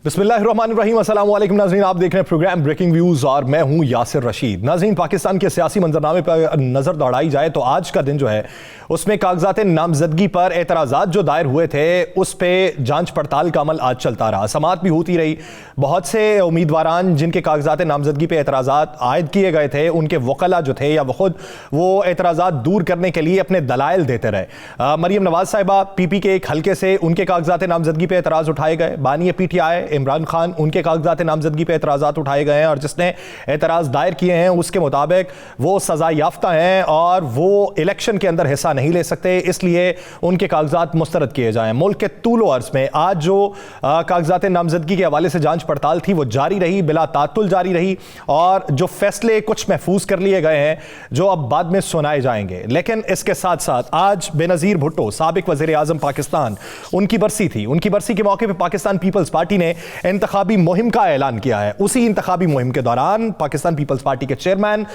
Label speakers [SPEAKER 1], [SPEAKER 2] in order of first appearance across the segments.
[SPEAKER 1] बिस्मिल्लाहिर्रहमानिर्रहीम, अस्सलाम वालेकुम नाज़रीन। आप देख रहे हैं प्रोग्राम ब्रेकिंग व्यूज़ और मैं हूं यासिर रशीद। नाज़रीन, पाकिस्तान के सियासी मंजरनामे पर नज़र दौड़ाई जाए तो आज का दिन जो है उसमें कागजात नामजदगी पर एतराज़ात जो दायर हुए थे उस पर जांच पड़ताल का अमल आज चलता रहा, समाअत भी होती रही। बहुत से उम्मीदवारान जिनके कागजात नामजदगी पर एतराज़ात आयद किए गए थे, उनके वकला जो थे या खुद वो एतराज़ात दूर करने के लिए अपने दलाइल देते रहे। मरीम नवाज साहिबा पीपी के एक हल्के से उनके कागजात नामजदगी पर एतराज़ उठाए गए। बानी PTI इमरान खान, उनके कागजात नामजदगी पे एतराज़ात उठाए गए हैं और जिसने एतराज़ दायर किए हैं उसके मुताबिक वो सज़ा याफ्ता हैं और वो इलेक्शन के अंदर हिस्सा नहीं ले सकते, इसलिए उनके कागजात मुस्तरद किए जाएं। मुल्क के तूल अर्ज़ में आज जो कागजात नामजदगी के हवाले से जांच पड़ताल थी वो जारी रही, बिला तातुल जारी रही और जो फैसले कुछ महफूज कर लिए गए हैं जो अब बाद में सुनाए जाएंगे। लेकिन इसके साथ साथ आज बेनज़ीर भुट्टो, साबिक वज़ीर आज़म पाकिस्तान, उनकी बरसी थी। उनकी बरसी के मौके पर पाकिस्तान पीपल्स पार्टी ने इंतखाबी मुहिम का ऐलान किया है। उसी इंतखाबी मुहिम के दौरान पाकिस्तान पीपल्स पार्टी के चेयरमैन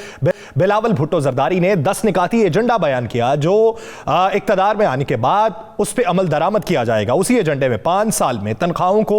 [SPEAKER 1] बिलावल भुट्टो जरदारी ने 10 निकाती एजेंडा बयान किया जो इक्तदार में आने के बाद उस पर अमल दरामद किया जाएगा। उसी एजेंडे में 5 साल में तनख्वाहों को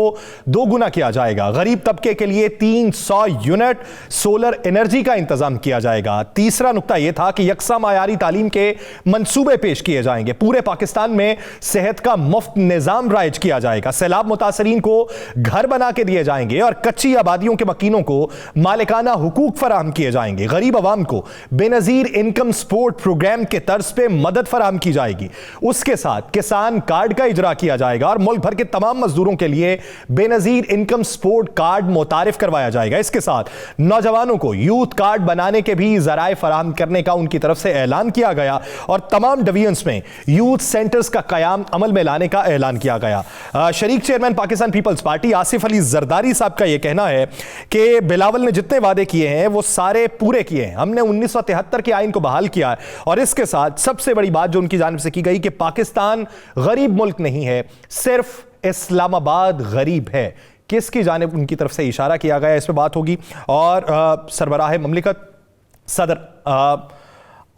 [SPEAKER 1] 2 गुना किया जाएगा। गरीब तबके के लिए 300 यूनिट सोलर एनर्जी का इंतजाम किया जाएगा। तीसरा नुकता यह था कि यकसा मायारी तालीम के मंसूबे पेश किए जाएंगे। पूरे पाकिस्तान में सेहत का मुफ्त निजाम राइज किया जाएगा। सैलाब मुतासरीन को घर बना के दिए जाएंगे और कच्ची आबादियों के मकीनों को मालिकाना हुकूक फराहम किए जाएंगे। गरीब आवाम को बेनजीर इनकम सपोर्ट प्रोग्राम के तर्ज पे मदद फराहम की जाएगी। उसके साथ किसान कार्ड का इजरा किया जाएगा और मुल्क भर के तमाम मजदूरों के लिए बेनजीर इनकम सपोर्ट कार्ड मुतारिफ करवाया जाएगा। इसके साथ नौजवानों को यूथ कार्ड बनाने के भी जराए फराहम करने का उनकी तरफ से ऐलान किया गया और तमाम डिवीजन्स में यूथ सेंटर्स का कयाम अमल में लाने का ऐलान किया गया। शरीक चेयरमैन पाकिस्तान पीपल्स पार्टी आसिफ अली जरदारी साहब का यह कहना है कि बिलावल ने जितने वादे किए हैं वो सारे पूरे किए हैं। हमने 1973 के आइन को बहाल किया है और इसके साथ सबसे बड़ी बात जो उनकी जानिब से की गई कि पाकिस्तान गरीब मुल्क नहीं है, सिर्फ इस्लामाबाद गरीब है। किसकी जानिब उनकी तरफ से इशारा किया गया, इस पर बात होगी। और सरबराह ममलिकत सदर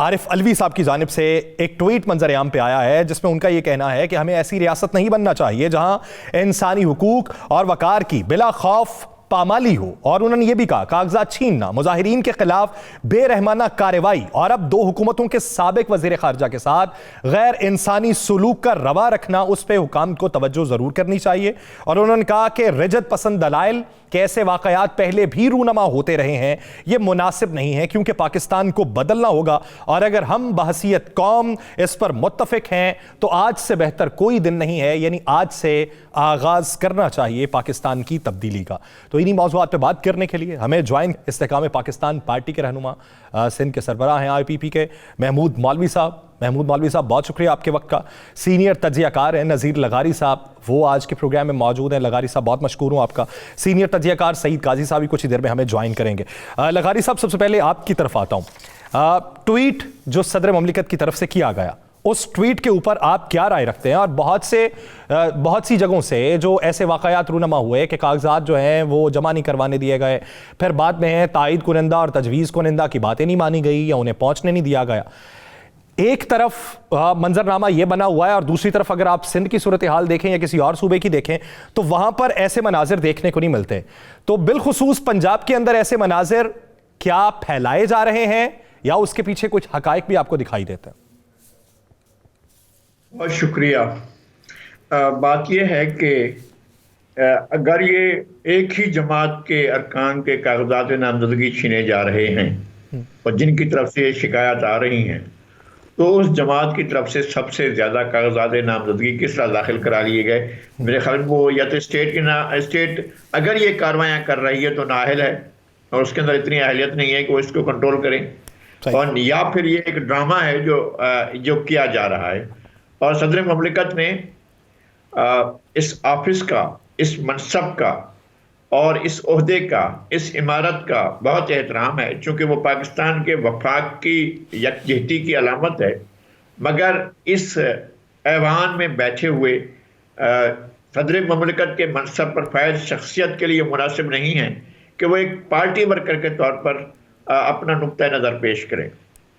[SPEAKER 1] आरिफ अलवी साहब की जानिब से एक ट्वीट मंजर-ए-आम पे आया है जिसमें उनका यह कहना है कि हमें ऐसी रियासत नहीं बनना चाहिए जहां इंसानी हुकूक और वकार की बिला खौफ पामाली हो। और उन्होंने यह भी कहा कागजात छीनना, मुजाहिरीन के खिलाफ बेरहमाना कार्रवाई और अब 2 हुकूमतों के साबिक वजीर खारजा के साथ गैर इंसानी सलूक का रवा रखना, उस पर हुकाम को तवज्जो जरूर करनी चाहिए। और उन्होंने कहा कि रिजत पसंद दलाइल कि ऐसे वाकयात पहले भी रूनमा होते रहे हैं, यह मुनासिब नहीं है क्योंकि पाकिस्तान को बदलना होगा और अगर हम बहसियत कौम इस पर मुत्तफिक हैं तो आज से बेहतर कोई दिन नहीं है, यानी आज से आगाज करना चाहिए पाकिस्तान की तब्दीली का। तो इन्हीं मौज़ूआत पे बात करने के लिए हमें ज्वाइन इस्तेकाम पाकिस्तान पार्टी के रहनुमा सिंध के सरबराह हैं IPP के महमूद मौलवी साहब। महमूद मौलवी साहब, बहुत शुक्रिया आपके वक्त का। सीनियर तज्जियाकार हैं नज़ीर लगारी साहब, वो आज के प्रोग्राम में मौजूद हैं। लगारी साहब, बहुत मशकूर हूँ आपका। सीनियर तज्जियाकार सईद काजी साहब भी कुछ ही देर में हमें ज्वाइन करेंगे। लगारी साहब, सबसे पहले आपकी तरफ आता हूँ। ट्वीट जो सदर ममलिकत की तरफ से किया गया, उस ट्वीट के ऊपर आप क्या राय रखते हैं? और बहुत सी जगहों से जो ऐसे वाकयात रूनमा हुए कि कागजात जो हैं वो जमा नहीं करवाने दिए गए, फिर बाद में तायद कुनिंदा और तजवीज़ कुनिंदा की बातें नहीं मानी गई या उन्हें पहुँचने नहीं दिया गया। एक तरफ मंजरनामा यह बना हुआ है और दूसरी तरफ अगर आप सिंध की सूरत हाल देखें या किसी और सूबे की देखें तो वहां पर ऐसे मनाजिर देखने को नहीं मिलते। तो बिलखुसूस पंजाब के अंदर ऐसे मनाजिर क्या फैलाए जा रहे हैं या उसके पीछे कुछ हकायक भी आपको दिखाई देते हैं?
[SPEAKER 2] बहुत शुक्रिया। बात यह है कि अगर ये एक ही जमात के अरकान के कागजात नामजदगी छीने जा रहे हैं और जिनकी तरफ से ये शिकायत आ रही हैं तो उस जमात की तरफ से सबसे ज़्यादा कागजात नामजदगी किस तरह दाखिल करा लिए गए? मेरे ख्याल में वो या तो स्टेट अगर ये कार्रवाइयाँ कर रही है तो नाअहल है और उसके अंदर इतनी अहलियत नहीं है कि वो इसको कंट्रोल करें, और या फिर ये एक ड्रामा है जो किया जा रहा है। और सदर ममलिकत ने इस ऑफिस का, इस मनसब का और इस ओहदे का, इस इमारत का बहुत एहतराम है चूँकि वो पाकिस्तान के वफाक की यकजहती की अलामत है, मगर इस ऐवान में बैठे हुए सदर ममलिकत के मनसब पर फायज शख्सियत के लिए मुनासिब नहीं है कि वो एक पार्टी वर्कर के तौर पर अपना नुक्ता नज़र पेश करें।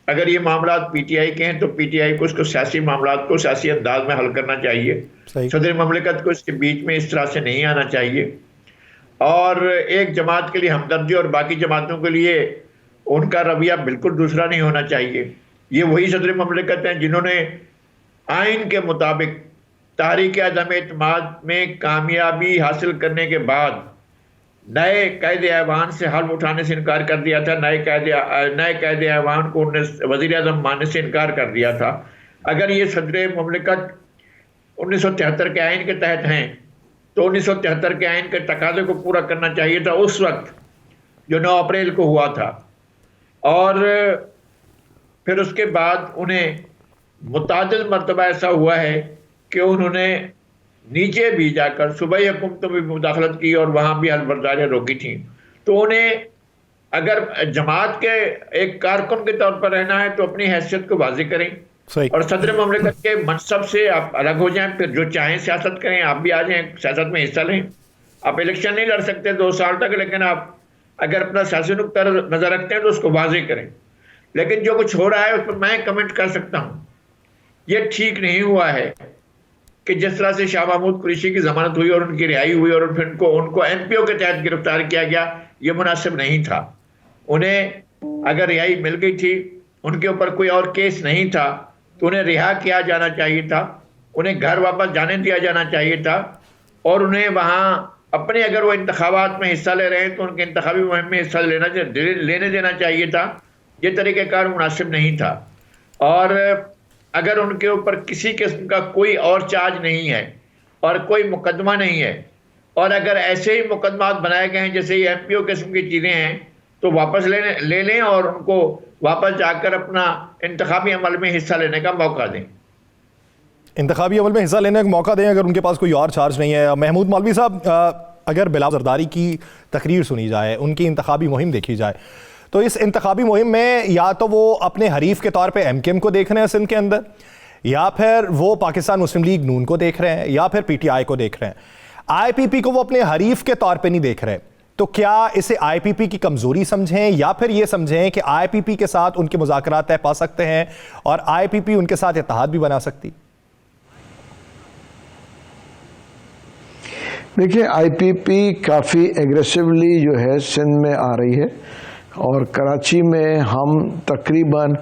[SPEAKER 2] अगर ये मामला PTI के हैं तो PTI को उसको सियासी मामला को सियासी अंदाज में हल करना चाहिए। सदर ममलिकत को इसके बीच में इस तरह से नहीं आना चाहिए। और एक जमात के लिए हमदर्दी और बाकी जमातों के लिए उनका रवैया बिल्कुल दूसरा नहीं होना चाहिए। ये वही सदर ममलिकत हैं जिन्होंने आइन के मुताबिक तहरीक अदम एतमाद में कामयाबी हासिल करने के बाद नए कायदे ऐवान से हल्फ उठाने से इनकार कर दिया था। नए कायदे ऐवान को वज़ीर आज़म मानने से इनकार कर दिया था। अगर ये सदर ममलिकत 1973 के आइन के तहत हैं तो 1973 के आइन के तकाजे को पूरा करना चाहिए था उस वक्त जो 9 अप्रैल को हुआ था। और फिर उसके बाद उन्हें मुतादिद मरतबा ऐसा हुआ है कि उन्होंने नीचे भी जाकर सूबाई हुकूमतों में भी मुदाखलत की और वहाँ भी हलबर्दारियाँ रोकी थी। तो उन्हें अगर जमात के एक कारकुन के तौर पर रहना है तो अपनी हैसियत को वाज़े करें और सदर ममलिकत के मनसब से आप अलग हो जाएं, फिर जो चाहें सियासत करें, आप भी आ जाएं, सियासत में हिस्सा लें। आप इलेक्शन नहीं लड़ सकते 2 साल तक, लेकिन आप अगर अपना सियासी नुक्ता नज़र रखते हैं तो उसको वाज़े करें। लेकिन जो कुछ हो रहा है उस पर मैं कमेंट कर सकता हूँ, ये ठीक नहीं हुआ है कि जिस तरह से शाह महमूद कुरैशी की जमानत हुई और उनकी रिहाई हुई और फिर उनको NPO के तहत गिरफ्तार किया गया, ये मुनासिब नहीं था। उन्हें अगर रिहाई मिल गई थी, उनके ऊपर कोई और केस नहीं था, तो उन्हें रिहा किया जाना चाहिए था, उन्हें घर वापस जाने दिया जाना चाहिए था और उन्हें वहाँ अपने अगर वो इंतखाबात में हिस्सा ले रहे हैं तो उनके इंतखाबी मुहिम में हिस्सा लेने देना चाहिए था। ये तरीक़ेकार मुनासिब नहीं था। और अगर उनके ऊपर किसी किस्म का कोई और चार्ज नहीं है और कोई मुकदमा नहीं है और अगर ऐसे ही मुकदमात बनाए गए हैं जैसे ये MPO किस्म की चीज़ें हैं तो वापस ले लें और उनको वापस जाकर अपना इंतखाबी अमल में हिस्सा लेने का मौका दें।
[SPEAKER 1] इंतखाबी अमल में हिस्सा लेने का मौका दें अगर उनके पास कोई और चार्ज नहीं है। महमूद मौलवी साहब, अगर बिलावल जरदारी की तकरीर सुनी जाए, उनकी इंतखाबी मुहिम देखी जाए, तो इस इंतखाबी मुहिम में या तो वो अपने हरीफ के तौर पे MKM को देख रहे हैं सिंध के अंदर, या फिर वो पाकिस्तान मुस्लिम लीग नून को देख रहे हैं, या फिर PTI को देख रहे हैं। IPP को वो अपने हरीफ के तौर पे नहीं देख रहे। तो क्या इसे IPP की कमजोरी समझें या फिर ये समझें कि IPP के साथ उनके मुज़ाकरात तय पा सकते हैं और IPP उनके साथ इत्तेहाद भी बना सकती?
[SPEAKER 3] देखिए, IPP काफ़ी एग्रेसिवली जो है सिंध में आ रही है और कराची में हम तकरीबन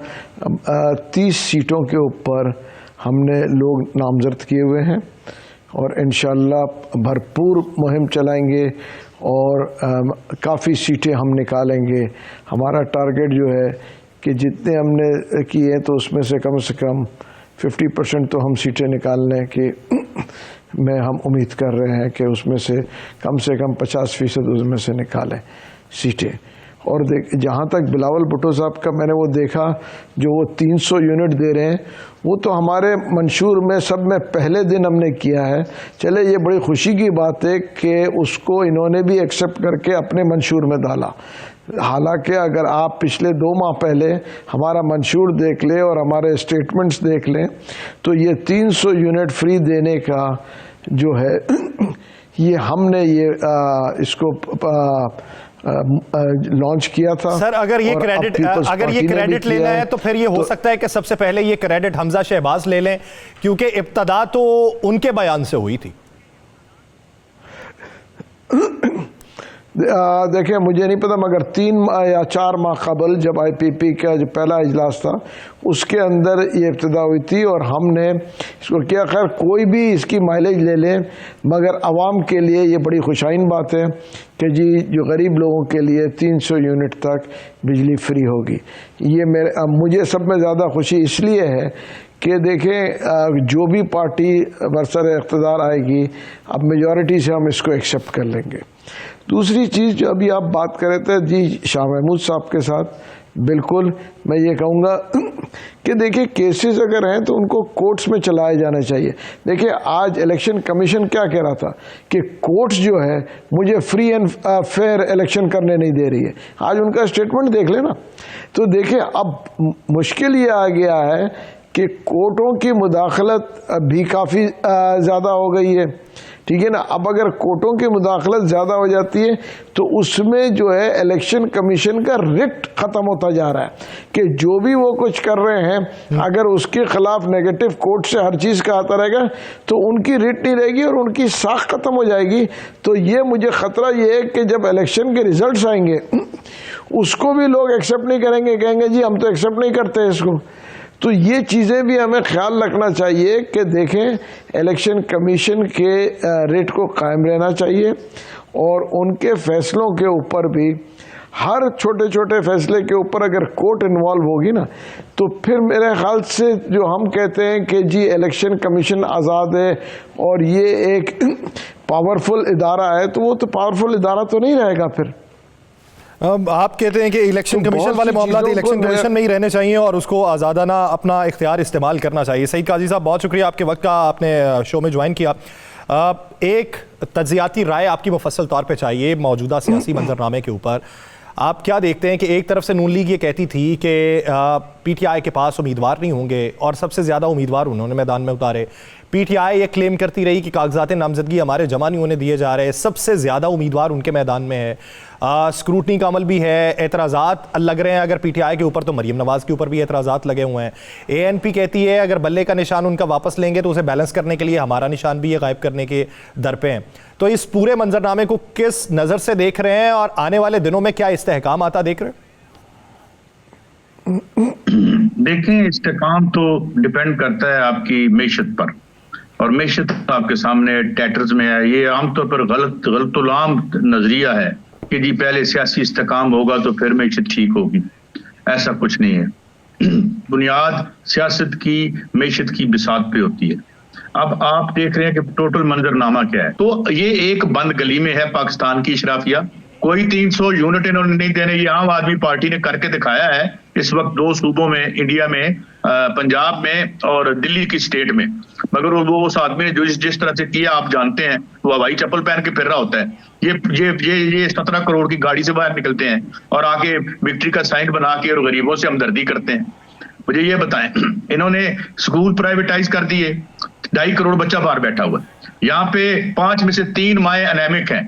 [SPEAKER 3] 30 सीटों के ऊपर हमने लोग नामजद किए हुए हैं और इंशाअल्लाह भरपूर मुहिम चलाएंगे और काफ़ी सीटें हम निकालेंगे। हमारा टारगेट जो है कि जितने हमने किए तो उसमें से कम 50% तो हम सीटें निकालने की में हम उम्मीद कर रहे हैं कि उसमें से कम 50% उसमें से निकालें सीटें। और जहाँ तक बिलावल भुट्टो साहब का मैंने वो देखा जो वो 300 यूनिट दे रहे हैं, वो तो हमारे मंशूर में सब में पहले दिन हमने किया है। चले, ये बड़ी खुशी की बात है कि उसको इन्होंने भी एक्सेप्ट करके अपने मंशूर में डाला। हालांकि अगर आप पिछले 2 माह पहले हमारा मंशूर देख लें और हमारे स्टेटमेंट्स देख लें तो ये 300 यूनिट फ्री देने का जो है ये हमने इसको लॉन्च किया था।
[SPEAKER 1] सर, अगर ये क्रेडिट लेना है तो फिर ये हो सकता है कि सबसे पहले ये क्रेडिट हमजा शहबाज ले लें, क्योंकि इब्तदा तो उनके बयान से हुई थी।
[SPEAKER 3] देखिए, मुझे नहीं पता मगर 3 या 4 माह कबल जब IPP का जो पहला इजलास था उसके अंदर ये इब्तिदा हुई थी और हमने इसको किया। खैर, कोई भी इसकी माइलेज ले लें मगर आवाम के लिए ये बड़ी खुशाइन बात है कि जी जो गरीब लोगों के लिए 300 यूनिट तक बिजली फ्री होगी। ये मुझे सब में ज़्यादा खुशी इसलिए है कि देखें, जो भी पार्टी बरसर इक़्तिदार आएगी अब मेजॉरिटी से हम इसको एक्सेप्ट कर लेंगे। दूसरी चीज़ जो अभी आप बात कर रहे थे जी शाह महमूद साहब के साथ, बिल्कुल मैं ये कहूँगा कि देखिए केसेस अगर हैं तो उनको कोर्ट्स में चलाए जाना चाहिए। देखिए, आज इलेक्शन कमीशन क्या कह रहा था कि कोर्ट्स जो है मुझे फ्री एंड फेयर इलेक्शन करने नहीं दे रही है। आज उनका स्टेटमेंट देख लेना। तो देखिए, अब मुश्किल ये आ गया है कि कोर्टों की मुदाखलत भी काफ़ी ज़्यादा हो गई है। ठीक है ना। अब अगर कोर्टों की मुदाखलत ज़्यादा हो जाती है तो उसमें जो है इलेक्शन कमीशन का रिट ख़त्म होता जा रहा है कि जो भी वो कुछ कर रहे हैं अगर उसके खिलाफ नेगेटिव कोर्ट से हर चीज़ का आता रहेगा तो उनकी रिट नहीं रहेगी और उनकी साख ख़त्म हो जाएगी। तो ये मुझे ख़तरा ये है कि जब इलेक्शन के रिजल्ट्स आएंगे उसको भी लोग एक्सेप्ट नहीं करेंगे, कहेंगे जी हम तो एक्सेप्ट नहीं करते इसको। तो ये चीज़ें भी हमें ख्याल रखना चाहिए कि देखें इलेक्शन कमीशन के रेट को कायम रहना चाहिए और उनके फैसलों के ऊपर भी हर छोटे छोटे फैसले के ऊपर अगर कोर्ट इन्वॉल्व होगी ना तो फिर मेरे ख्याल से जो हम कहते हैं कि जी इलेक्शन कमीशन आज़ाद है और ये एक पावरफुल इदारा है, तो वो तो पावरफुल इदारा तो नहीं रहेगा फिर।
[SPEAKER 1] आप कहते हैं कि इलेक्शन कमीशन वाले मामला इलेक्शन कमीशन में ही रहने चाहिए और उसको आज़ादाना अपना इख्तियार इस्तेमाल करना चाहिए। सईद काजी साहब बहुत शुक्रिया आपके वक्त का, आपने शो में ज्वाइन किया। एक तज्जियाती राय आपकी मुफस्सल तौर पे चाहिए मौजूदा सियासी मंजरनामे के ऊपर। आप क्या देखते हैं कि एक तरफ से नून लीग ये कहती थी कि पीटीआई के पास उम्मीदवार नहीं होंगे और सबसे ज़्यादा उम्मीदवार उन्होंने मैदान में उतारे। पीटीआई ये क्लेम करती रही कि कागजात नामजदगी हमारे जमा नहीं होने दिए जा रहे, सबसे ज़्यादा उम्मीदवार उनके मैदान में है। स्क्रूटनी का अमल भी है, एतराज़ात लग रहे हैं अगर पीटीआई के ऊपर तो मरीम नवाज़ के ऊपर भी एतराज़ात लगे हुए हैं। एएनपी कहती है अगर बल्ले का निशान उनका वापस लेंगे तो उसे बैलेंस करने के लिए हमारा निशान भी ये गायब करने के दर पे हैं। तो इस पूरे मंजरनामे को किस नज़र से देख रहे हैं और आने वाले दिनों में क्या इस्तेहकाम आता देख रहे हैं?
[SPEAKER 4] देखें, इस्तेहकाम तो डिपेंड करता है आपकी मैशत पर, और मैशत आपके सामने टैटर्स में है। ये आमतौर पर गलतुलाम नजरिया है कि जी पहले सियासी इस्तेहकाम होगा तो फिर मैशत ठीक होगी। ऐसा कुछ नहीं है। बुनियाद सियासत की मैशत की बिसात पे होती है। अब आप देख रहे हैं कि टोटल मंजरनामा क्या है। तो ये एक बंद गली में है पाकिस्तान की इशराफिया। कोई 300 यूनिट इन्होंने नहीं देने, ये आम आदमी पार्टी ने करके दिखाया है इस वक्त 2 सूबों में, इंडिया में, पंजाब में और दिल्ली की स्टेट में। मगर वो उस आदमी ने जो जिस तरह से किया आप जानते हैं, वो हवाई चप्पल पहन के फिर रहा होता है। ये 17 करोड़ की गाड़ी से बाहर निकलते हैं और आके विक्ट्री का साइन बना के और गरीबों से हमदर्दी करते हैं। मुझे ये बताएं, इन्होंने स्कूल प्राइवेटाइज कर दिए, 2.5 करोड़ बच्चा बाहर बैठा हुआ है। यहाँ पे 5 में से 3 माएँ एनेमिक हैं।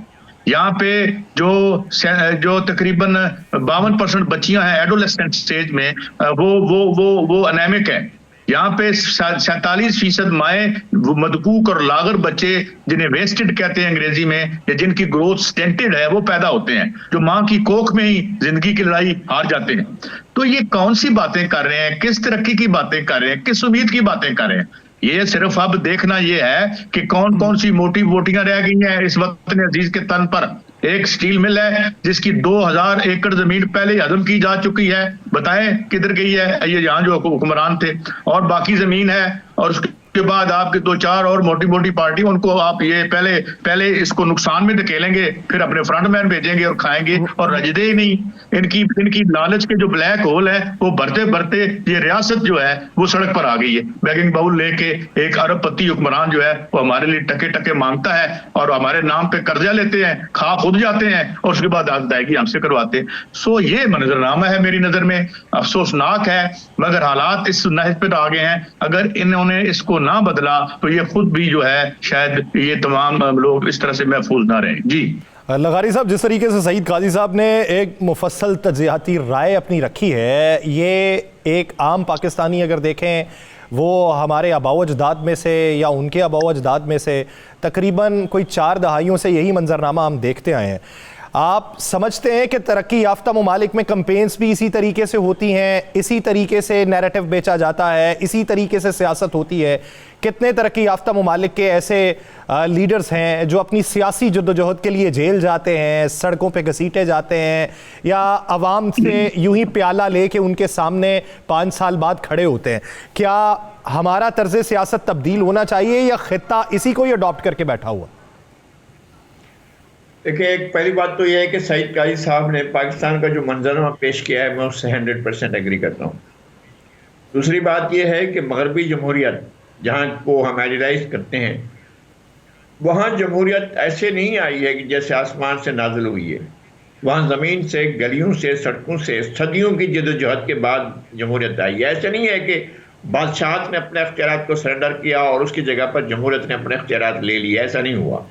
[SPEAKER 4] यहाँ पे जो तकरीबन 52% बच्चियां हैं एडोलेसेंट स्टेज में, वो एनेमिक है। यहाँ पे 47% माएँ मदकूक और लागर बच्चे, जिन्हें वेस्टेड कहते हैं अंग्रेजी में, या जिनकी ग्रोथ स्टेंटेड है, वो पैदा होते हैं, जो माँ की कोख में ही जिंदगी की लड़ाई हार जाते हैं। तो ये कौन सी बातें कर रहे हैं, किस तरक्की की बातें कर रहे हैं, किस उम्मीद की बातें कर रहे हैं? ये सिर्फ अब देखना ये है कि कौन कौन सी मोटी बोटियां रह गई हैं इस वक्त अजीज के तन पर। एक स्टील मिल है जिसकी 2000 एकड़ जमीन पहले ही हजम की जा चुकी है, बताएं किधर गई है ये यहाँ जो हुक्मरान थे। और बाकी जमीन है और उसके बाद आपके 2-4 और मोटी मोटी पार्टी, उनको आप ये पहले इसको नुकसान में धकेलेंगे, फिर अपने फ्रंटमैन भेजेंगे और खाएंगे और रजदे ही नहीं। इनकी लालच के जो ब्लैक होल है वो भरते भरते ये रियासत जो है वो सड़क पर आ गई है। बैगिंग बाउल लेके एक अरबपति हुक्मरान जो है वो हमारे लिए टके टके मांगता है और हमारे नाम पे कर्जा लेते हैं, खा खुद जाते हैं और उसके बाद अदायगी हमसे करवाते हैं। सो ये मंजरनामा है मेरी नजर में, अफसोसनाक है, मगर हालात इस नहज पर आ गए हैं। अगर इन्होंने इसको ना बदला तो ये खुद भी जो है शायद ये तमाम लोग इस तरह से महफूज ना रहे। जी
[SPEAKER 1] लगारी साहब, जिस तरीके से सईद काजी साहब ने एक मुफस्सल तज्जियाती राय अपनी रखी है, ये एक आम पाकिस्तानी अगर देखें, वो हमारे आबाओ अजदाद में से या उनके आबाओ अजदाद में से तकरीबन कोई 4 दहाइयों से यही मंजरनामा हम देखते आए हैं। आप समझते हैं कि तरक्की याफ्ता ममालिक में कैंपेन्स भी इसी तरीके से होती हैं, इसी तरीके से नैरेटिव बेचा जाता है, इसी तरीके से सियासत होती है? कितने तरक्की याफ्ता ममालिक के ऐसे लीडर्स हैं जो अपनी सियासी जद्दोजहद के लिए जेल जाते हैं, सड़कों पे घसीटे जाते हैं, या आवाम से यूं ही प्याला लेके उनके सामने 5 साल बाद खड़े होते हैं? क्या हमारा तर्ज सियासत तब्दील होना चाहिए या खित्ता इसी को ही अडॉप्ट करके बैठा हुआ?
[SPEAKER 2] देखिए, एक पहली बात तो यह है कि सईद काजी साहब ने पाकिस्तान का जो मंजरनामा पेश किया है मैं उससे 100% एग्री करता हूँ। दूसरी बात यह है कि मगरबी जमहूरियत जहाँ को हम आइडियलाइज करते हैं, वहाँ जमहूरियत ऐसे नहीं आई है कि जैसे आसमान से नाजिल हुई है। वहाँ ज़मीन से, गलियों से, सड़कों से सदियों की जदोजहद के बाद जमहूरियत आई है। ऐसे नहीं है कि बादशाहत ने अपने अख्तियारात को सरेंडर किया और उसकी जगह पर जमहूरियत ने अपने अख्तियारात ले लिए, ऐसा नहीं हुआ।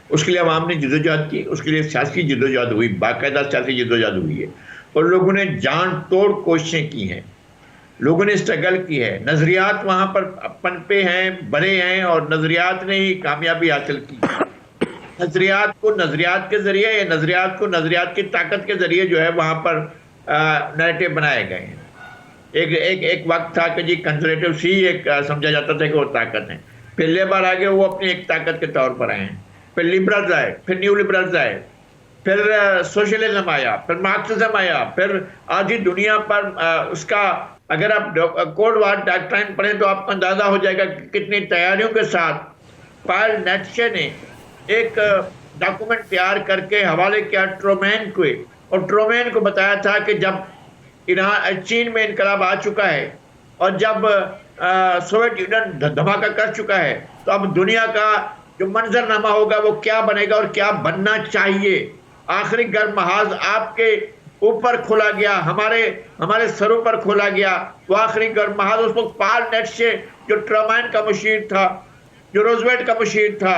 [SPEAKER 2] उसके लिए अवाम ने जद्दोजहद की, उसके लिए सियासी जद्दोजहद हुई, बाकायदा सियासी जद्दोजहद हुई है और लोगों ने जान तोड़ कोशिशें की हैं, लोगों ने स्ट्रगल की है। नजरियात वहां पर पनपे हैं, बड़े हैं और नजरियात ने ही कामयाबी हासिल की। नजरियात को नजरियात के जरिए या नजरियात को नजरियात की ताकत के जरिए जो है वहां पर नैरेटिव बनाए गए हैं। एक वक्त था कि जी कंजर्वेटिव ही एक समझा जाता था कि वो ताकत है, फिर लेबर आ गए, वो अपनी एक ताकत के तौर पर आए हैं, फिर लिबरल्स आए, फिर न्यू लिबरल्स आए, फिर सोशलिज्म आया, फिर मार्क्सिज्म आया, फिर आधी दुनिया पर उसका अगर आप कोल्ड वार डॉक्ट्राइन पढ़ें तो आपको अंदाजा हो जाएगा कि कितनी तैयारियों के साथ पायल नेत्शे ने एक डॉक्यूमेंट तैयार करके हवाले किया ट्रूमैन को, और ट्रूमैन को बताया था कि जब चीन में इनकलाब आ चुका है और जब सोवियत यूनियन धमाका कर चुका है तो अब दुनिया का जो मंजरनामा होगा वो क्या बनेगा और क्या बनना चाहिए। आखिरी गर्म महाज आपके ऊपर खोला गया, हमारे सरों पर खोला गया। वो आखिरी गर्म महाज उस वक्त पाल नेत्शे जो ट्रूमैन का मुशीर था, जो रोजवेल्ट का मुशीर था,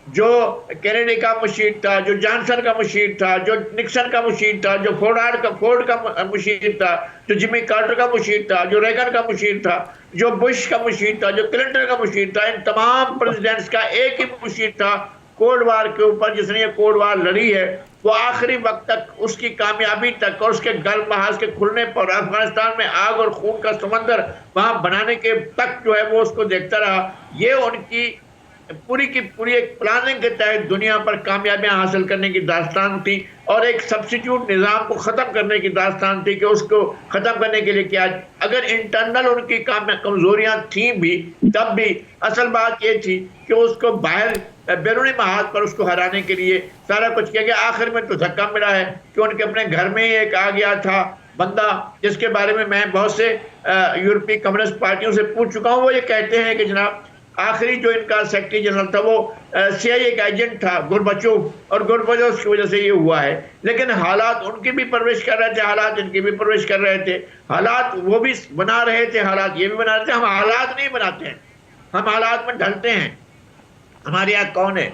[SPEAKER 2] जो कैनेडी का मुशीर था, जो जॉनसन का मुशीर था, जो निक्सन का मुशीर था, जो फोर्ड का मुशीर था, जो जिमी कार्टर का मुशीर था, जो रेगन का मुशीर था, जो बुश का मुशीर था, जो क्लिंटन का मुशीर था, इन तमाम प्रेसिडेंट्स का एक ही मुशीर था कोल्ड वार के ऊपर, जिसने ये कोल्ड वार लड़ी है। वो आखिरी वक्त तक, उसकी कामयाबी तक और उसके गर्म महाज के खुलने पर अफगानिस्तान में आग और खून का समंदर वहां बनाने के तक जो है वो उसको देखता रहा। ये उनकी पूरी की पूरी एक प्लानिंग के तहत दुनिया पर कामयाबियां हासिल करने की दास्तान थी और एक सब्स्टिट्यूट निज़ाम को ख़त्म करने की दास्तान थी कि उसको ख़त्म करने के लिए क्या, अगर इंटरनल उनकी कमज़ोरियां थी भी तब भी असल बात ये थी कि उसको बाहर बैरूनी महाज पर उसको हराने के लिए सारा कुछ किया गया। आखिर में तो धक्का मिला है कि उनके अपने घर में ही एक आ गया था बंदा जिसके बारे में मैं बहुत से यूरोपीय कम्युनिस्ट पार्टियों से पूछ चुका हूँ। वो ये कहते हैं कि जनाब आखिरी जो इनका सेक्रेटरी जनरल था वो CIA का एजेंट था गोरबाचोव, और गोरबाचोव की वजह से ये हुआ है। लेकिन हालात उनकी भी परवरिश कर रहे थे, हालात इनकी भी परवरिश कर रहे थे, हालात वो भी बना रहे थे, हालात ये भी बना रहे थे। हम हालात नहीं बनाते हैं, हम हालात में ढलते हैं। हमारे यहाँ कौन है?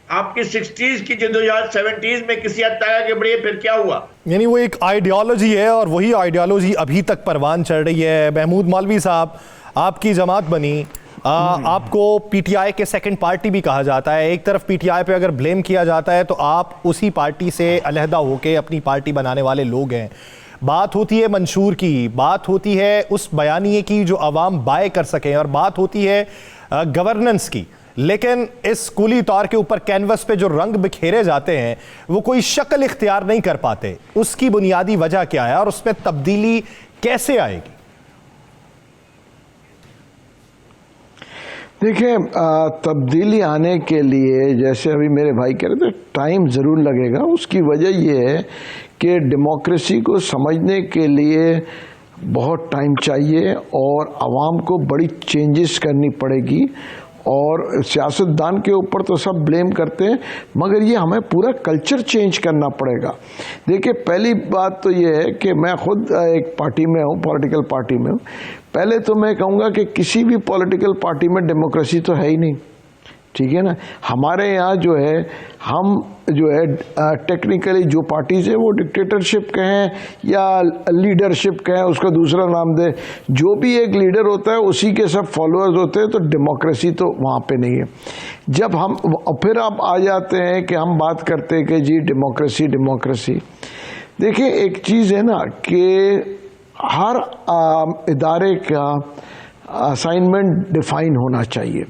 [SPEAKER 2] आपकी 60s की जद्दोजहद 70s में किसी हद तक के बढ़िया, फिर क्या हुआ?
[SPEAKER 1] यानी वो एक आइडियोलॉजी है और वही आइडियोलॉजी अभी तक परवान चढ़ रही है। महमूद मौलवी साहब, आपकी जमात बनी, आपको PTI के सेकंड पार्टी भी कहा जाता है। एक तरफ PTI पे अगर ब्लेम किया जाता है तो आप उसी पार्टी से अलहदा होकर अपनी पार्टी बनाने वाले लोग हैं। बात होती है मंशूर की, बात होती है उस बयानिए की जो अवाम बाय कर सकें, और बात होती है गवर्नेंस की। लेकिन इस स्कूली तौर के ऊपर कैनवस पे जो रंग बिखेरे जाते हैं वो कोई शक्ल इख्तियार नहीं कर पाते। उसकी बुनियादी वजह क्या है और उसमें तब्दीली कैसे आएगी?
[SPEAKER 3] देखिए, तब्दीली आने के लिए जैसे अभी मेरे भाई कह रहे थे टाइम ज़रूर लगेगा। उसकी वजह ये है कि डेमोक्रेसी को समझने के लिए बहुत टाइम चाहिए और आवाम को बड़ी चेंजेस करनी पड़ेगी। और सियासतदान के ऊपर तो सब ब्लेम करते हैं, मगर ये हमें पूरा कल्चर चेंज करना पड़ेगा। देखिए, पहली बात तो ये है कि मैं खुद एक पार्टी में हूँ, पॉलिटिकल पार्टी में हूँ। पहले तो मैं कहूँगा कि किसी भी पॉलिटिकल पार्टी में डेमोक्रेसी तो है ही नहीं, ठीक है ना। हमारे यहाँ जो है, हम जो है टेक्निकली जो पार्टीज है वो डिक्टेटरशिप कहें या लीडरशिप कहें, उसका दूसरा नाम दे, जो भी एक लीडर होता है उसी के सब फॉलोअर्स होते हैं, तो डेमोक्रेसी तो वहाँ पे नहीं है। जब हम फिर आप आ जाते हैं कि हम बात करते हैं कि जी डेमोक्रेसी डेमोक्रेसी। देखिए, एक चीज़ है ना कि हर इदारे का असाइनमेंट डिफाइन होना चाहिए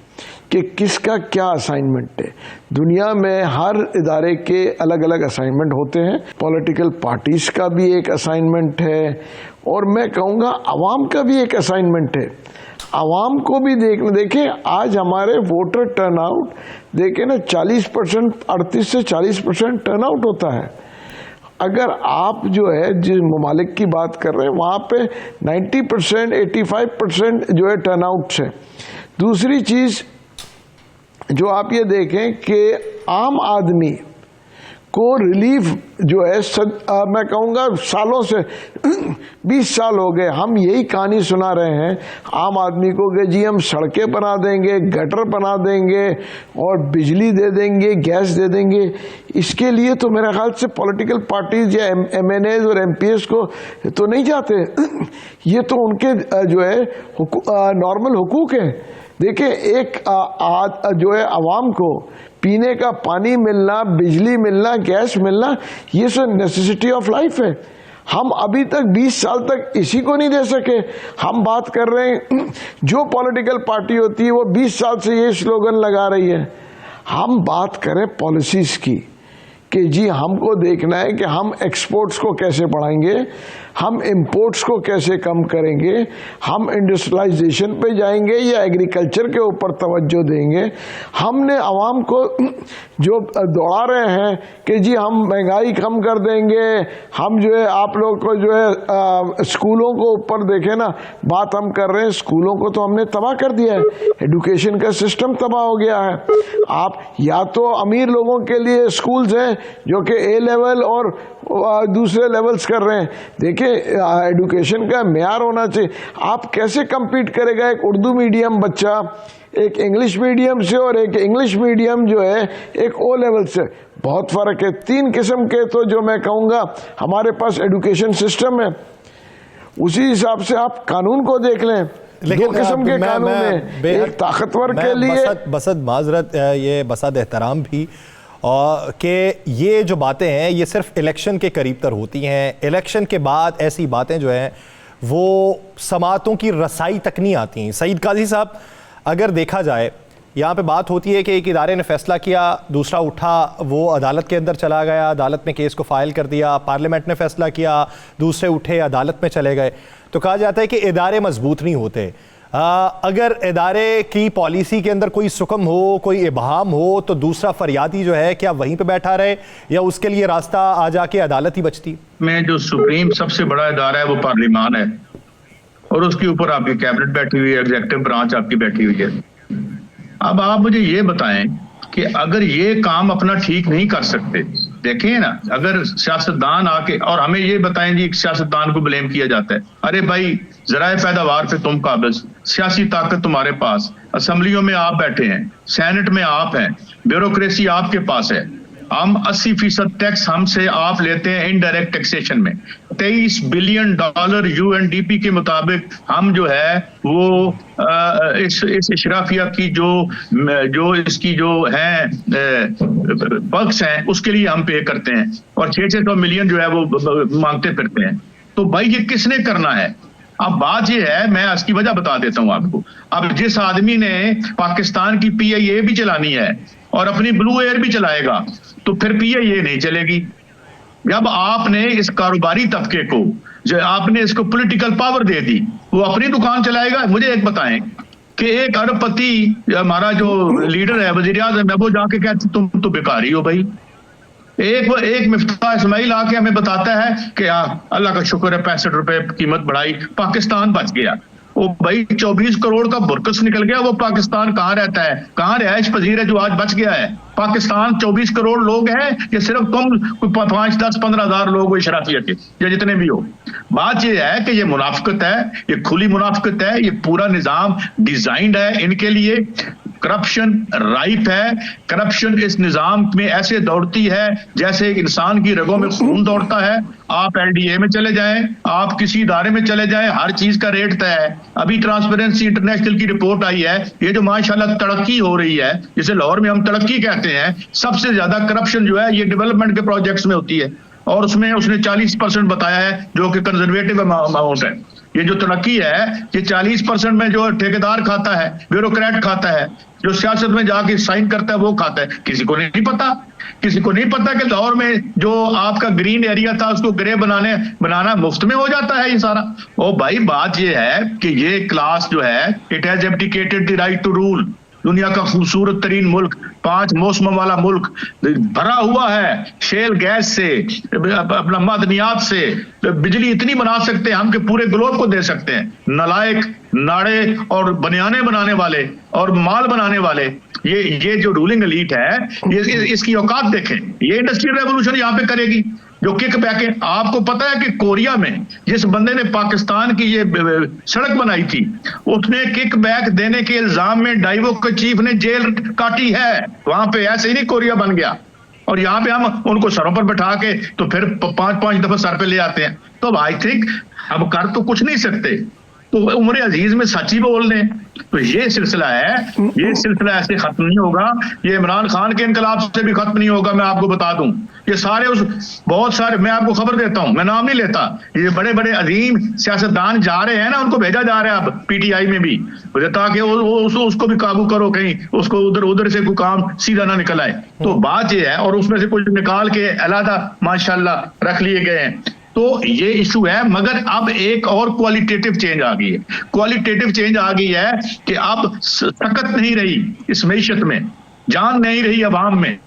[SPEAKER 3] कि किसका क्या असाइनमेंट है। दुनिया में हर इदारे के अलग अलग असाइनमेंट होते हैं। पॉलिटिकल पार्टीज का भी एक असाइनमेंट है और मैं कहूँगा आवाम का भी एक असाइनमेंट है। आवाम को भी देखें, आज हमारे वोटर टर्नआउट देखें ना, 40%, 38 से 40% टर्नआउट होता है। अगर आप जो है जिस ममालिक की बात कर रहे हैं वहाँ पे 90%, 85% जो है टर्नआउट है। दूसरी चीज़ जो आप ये देखें कि आम आदमी को रिलीफ जो है मैं कहूँगा सालों से 20 साल हो गए हम यही कहानी सुना रहे हैं आम आदमी को कि जी हम सड़कें बना देंगे, गटर बना देंगे और बिजली दे देंगे, गैस दे देंगे। इसके लिए तो मेरे ख्याल से पॉलिटिकल पार्टीज या MNAs और MPs को तो नहीं जाते। ये तो उनके जो है नॉर्मल हुकूक है। देखिए एक जो है आवाम को पीने का पानी मिलना, बिजली मिलना, गैस मिलना, ये सब नेसेसिटी ऑफ लाइफ है। हम अभी तक 20 साल तक इसी को नहीं दे सके। हम बात कर रहे हैं, जो पॉलिटिकल पार्टी होती है वो 20 साल से ये स्लोगन लगा रही है। हम बात करें पॉलिसीज की कि जी हमको देखना है कि हम एक्सपोर्ट्स को कैसे बढ़ाएंगे, हम इंपोर्ट्स को कैसे कम करेंगे, हम इंडस्ट्रियलाइजेशन पे जाएंगे या एग्रीकल्चर के ऊपर तवज्जो देंगे। हमने आवाम को जो दौड़ा रहे हैं कि जी हम महंगाई कम कर देंगे, हम जो है आप लोग को जो है स्कूलों को ऊपर देखे ना, बात हम कर रहे हैं स्कूलों को तो हमने तबाह कर दिया है, एजुकेशन का सिस्टम तबाह हो गया है। आप या तो अमीर लोगों के लिए स्कूल्स हैं जो कि A लेवल और दूसरे लेवल्स कर रहे हैं। देखिए एजुकेशन का मेयार होना चाहिए। आप कैसे compete करेगा एक उर्दू मीडियम बच्चा एक इंग्लिश मीडियम से और एक इंग्लिश मीडियम जो है एक O लेवल से? बहुत फर्क है। 3 किस्म के तो जो मैं कहूँगा हमारे पास एजुकेशन सिस्टम है। उसी हिसाब से आप कानून को देख लें, 2 किस्म के कानून है, एक ताकतवर के लिए
[SPEAKER 1] बसद माजरत ये बसद एहतराम भी और कि ये जो बातें हैं ये सिर्फ इलेक्शन के करीब तर होती हैं। इलेक्शन के बाद ऐसी बातें जो हैं वो समातों की रसाई तक नहीं आती हैं। सईद काजी साहब, अगर देखा जाए यहाँ पे बात होती है कि एक इदारे ने फैसला किया, दूसरा उठा, वो अदालत के अंदर चला गया, अदालत में केस को फाइल कर दिया, पार्लियामेंट ने फैसला किया, दूसरे उठे, अदालत में चले गए। तो कहा जाता है कि इदारे मजबूत नहीं होते। अगर इदारे की पॉलिसी के अंदर कोई सुकम हो, कोई इबहाम हो, तो दूसरा फरियादी जो है क्या वहीं पे बैठा रहे या उसके लिए रास्ता आ जाके अदालत ही बचती?
[SPEAKER 4] में जो सुप्रीम सबसे बड़ा इदारा है वो पार्लियामान है और उसके ऊपर आपकी कैबिनेट बैठी हुई है, एग्जीक्यूटिव ब्रांच आपकी बैठी हुई है। अब आप मुझे ये बताएं कि अगर ये काम अपना ठीक नहीं कर सकते, देखिए ना, अगर सियासतदान आके और हमें ये बताएं जी सियासतदान को ब्लेम किया जाता है, अरे भाई जराए पैदावार पे तुम काबिज, सियासी ताकत तुम्हारे पास, असेंबलियों में आप बैठे हैं, सेनेट में आप हैं, ब्यूरोक्रेसी आपके पास है, हम 80% टैक्स हमसे आप लेते हैं इनडायरेक्ट टैक्सेशन में, $23 बिलियन UNDP के मुताबिक हम जो है वो इस इशराफिया की जो इसकी जो है पक्ष हैं उसके लिए हम पे करते हैं और 600 मिलियन जो है वो मांगते फिरते हैं। तो भाई ये किसने करना है? अब बात ये है, मैं इसकी वजह बता देता हूं आपको। अब जिस आदमी ने पाकिस्तान की PIA भी चलानी है और अपनी ब्लू एयर भी चलाएगा तो फिर PIA नहीं चलेगी। जब आपने इस कारोबारी तबके को जो आपने इसको पॉलिटिकल पावर दे दी, वो अपनी दुकान चलाएगा। मुझे एक बताएं कि एक अरबपति हमारा जो लीडर है वजीर आज़म है, वो जाके कहते तुम तो बेकारी हो भाई। एक मिफ्ताह इस्माइल आके हमें बताता है कि अल्लाह का शुक्र है 65 रुपए कीमत बढ़ाई, पाकिस्तान बच गया। वो भाई 24 करोड़ का बुरकस निकल गया, वो पाकिस्तान कहाँ रहता है, कहाँ रिहाइश पजीर है जो आज बच गया है? पाकिस्तान 24 करोड़ लोग हैं कि सिर्फ तुम 5, 10, 15 हजार लोग हो शराफिया के या जितने भी हो। बात ये है कि ये मुनाफिकत है, ये खुली मुनाफिकत है, ये पूरा निजाम डिजाइंड है इनके लिए। करप्शन राइप है, करप्शन इस निजाम में ऐसे दौड़ती है जैसे एक इंसान की रगों में खून दौड़ता है। आप LDA में चले जाएं, आप किसी इदारे में चले जाएं, हर चीज का रेट तय है। अभी ट्रांसपेरेंसी इंटरनेशनल की रिपोर्ट आई है, ये जो माशाल्लाह तरक्की हो रही है, जिसे लाहौर में हम तरक्की कहते हैं, सबसे ज्यादा करप्शन जो है ये डेवलपमेंट के प्रोजेक्ट्स में होती है और उसमें उसने 40% बताया है जो कि कंजर्वेटिव अमाउंट है। ये जो तरक्की है ये 40% में जो ठेकेदार खाता है, ब्यूरोक्रेट खाता है, जो सियासत में जाके साइन करता है वो खाता है। किसी को नहीं पता, किसी को नहीं पता कि लाहौर में जो आपका ग्रीन एरिया था उसको ग्रे बनाना मुफ्त में हो जाता है ये सारा। ओ भाई बात ये है कि ये क्लास जो है it has abdicated the right to rule. दुनिया का खूबसूरत तरीन मुल्क, 5 मौसमों वाला मुल्क, भरा हुआ है शेल गैस से, अपना मदनियात से, बिजली इतनी बना सकते हैं हम कि पूरे ग्लोब को दे सकते हैं। नलायक, नाड़े और बनियाने बनाने वाले और माल बनाने वाले ये जो रूलिंग एलीट है, ये इसकी औकात देखें। ये इंडस्ट्रियल रेवोल्यूशन यहाँ पे करेगी। जो किक बैक है। आपको पता है कि कोरिया में जिस बंदे ने पाकिस्तान की ये सड़क बनाई थी, उसने किक बैक देने के इल्जाम में डाइवो के चीफ ने जेल काटी है। वहां पे ऐसे ही नहीं कोरिया बन गया, और यहाँ पे हम उनको सरों पर बैठा के तो फिर 5-5 दफा सर पे ले आते हैं। तो आई थिंक हम कर तो कुछ नहीं सकते, तो उम्र अजीज में सच ही बोल दें। तो ये सिलसिला है, ये सिलसिला ऐसे खत्म नहीं होगा, ये इमरान खान के इनकलाब से भी खत्म नहीं होगा। मैं आपको बता दूं, ये सारे बहुत सारे, मैं आपको खबर देता हूं, मैं नाम नहीं लेता, ये बड़े बड़े अजीम सियासतदान जा रहे हैं ना, उनको भेजा जा रहा है अब पीटीआई में भी, ताकि उसको भी काबू करो, कहीं उसको उधर से कोई काम सीधा ना निकल आए। तो बात ये है, और उसमें से कुछ निकाल के अलहदा माशाल्लाह रख लिए गए हैं। तो ये इशू है, मगर अब एक और क्वालिटेटिव चेंज आ गई है। क्वालिटेटिव चेंज आ गई है कि अब ताकत नहीं रही इस मईशत में, जान नहीं रही अवाम में,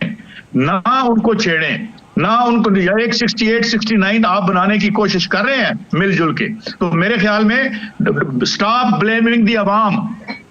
[SPEAKER 4] ना उनको छेड़ें, ना उनको 68-69 आप बनाने की कोशिश कर रहे हैं मिलजुल के। तो मेरे ख्याल में स्टॉप ब्लेमिंग दी अवाम।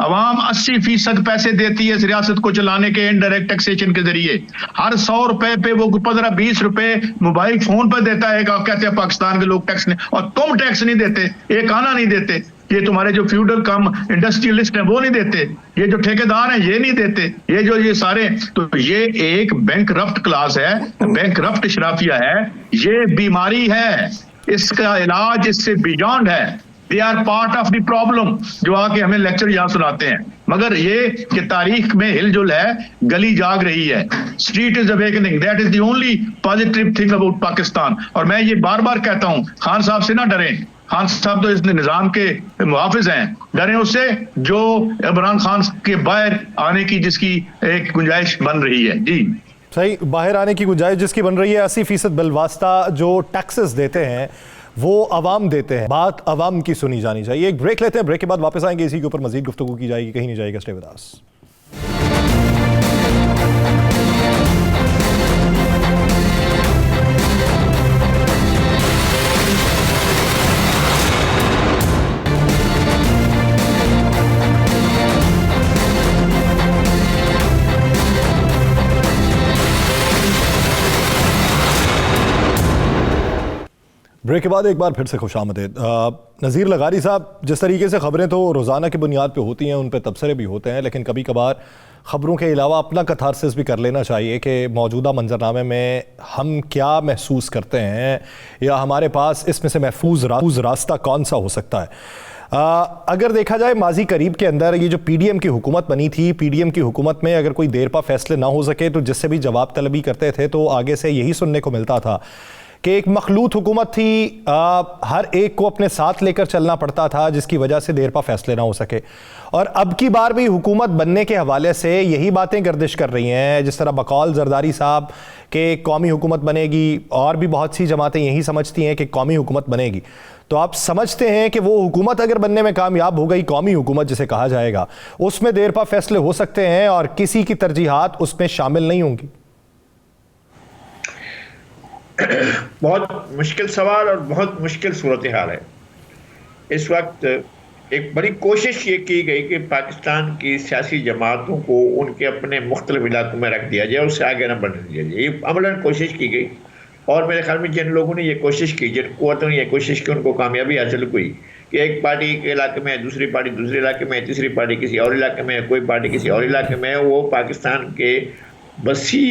[SPEAKER 4] अवाम 80% पैसे देती है इस रियासत को चलाने के इनडायरेक्ट टैक्सेशन के जरिए। हर 100 रुपए पे वो 15-20 रुपए मोबाइल फोन पर देता है, कहते हैं पाकिस्तान के लोग टैक्स नहीं, और तुम टैक्स नहीं देते, एक आना नहीं देते। ये तुम्हारे जो फ्यूडल कम इंडस्ट्रियलिस्ट हैं वो नहीं देते, ये जो ठेकेदार हैं ये नहीं देते, ये सारे, तो ये एक बैंकरप्ट क्लास है, बैंकरप्ट शराफिया है, ये बीमारी है, इसका इलाज इससे बियॉन्ड है। They are part of the problem, जो आके हमें लेक्चर यहाँ सुनाते हैं। मगर ये कि तारीख में हिलजुल है, गली जाग रही है, street is awakening, that is the only positive thing about Pakistan. और मैं ये बार बार कहता हूँ, खान साहब से ना डरें, खान साहब तो इस निजाम के मुहाफिज हैं, डरें उससे जो इमरान खान के बाहर आने की जिसकी एक गुंजाइश बन रही है। जी
[SPEAKER 1] सही, बाहर आने की गुंजाइश जिसकी बन रही है। 80% बिलवास्ता जो टैक्सेस देते हैं वो अवाम देते हैं, बात अवाम की सुनी जानी चाहिए। एक ब्रेक लेते हैं, ब्रेक के बाद वापस आएंगे, इसी के ऊपर मजीद गुफ्तगू की जाएगी, कहीं नहीं जाएगा, स्टे विद अस। ब्रेक के बाद एक बार फिर से खुशामदीद। नज़ीर लगारी साहब, जिस तरीके से खबरें तो रोज़ाना की बुनियाद पे होती हैं, उन पे तबसरे भी होते हैं, लेकिन कभी कभार ख़बरों के अलावा अपना कथारसिस भी कर लेना चाहिए कि मौजूदा मंजरनामे में हम क्या महसूस करते हैं, या हमारे पास इसमें से महफूज रास्ता कौन सा हो सकता है। अगर देखा जाए माजी करीब के अंदर ये जो पीडीएम की हुकूमत बनी थी, पीडीएम की हुकूमत में अगर कोई देर पा फैसले ना हो सके तो जिससे भी जवाब तलबी करते थे तो आगे से यही सुनने को मिलता था कि एक मखलूत हुकूमत थी, हर एक को अपने साथ लेकर चलना पड़ता था, जिसकी वजह से देर पा फैसले ना हो सके। और अब की बार भी हुकूमत बनने के हवाले से यही बातें गर्दिश कर रही हैं, जिस तरह बकौल जरदारी साहब के कौमी हुकूमत बनेगी, और भी बहुत सी जमातें यही समझती हैं कि कौमी हुकूमत बनेगी। तो आप समझते हैं कि वो हुकूमत अगर बनने में कामयाब हो गई, कौमी हुकूमत जिसे कहा जाएगा, उसमें देर पा फैसले हो सकते हैं और किसी की तरजीहात उसमें शामिल नहीं होंगी?
[SPEAKER 2] बहुत मुश्किल सवाल और बहुत मुश्किल सूरत हाल है। इस वक्त एक बड़ी कोशिश ये की गई कि पाकिस्तान की सियासी जमातों को उनके अपने मुख्तलिफ इलाकों में रख दिया जाए, उससे आगे न बढ़ने दिया जाए। ये अमलन कोशिश की गई, और मेरे ख्याल में जिन लोगों ने ये कोशिश की, जिन कुव्वतों ने ये कोशिश की, उनको कामयाबी हासिल हुई कि एक पार्टी के इलाके में, दूसरी पार्टी दूसरे इलाके में, तीसरी पार्टी किसी और इलाके में, कोई पार्टी किसी और इलाके में, वो पाकिस्तान के वसी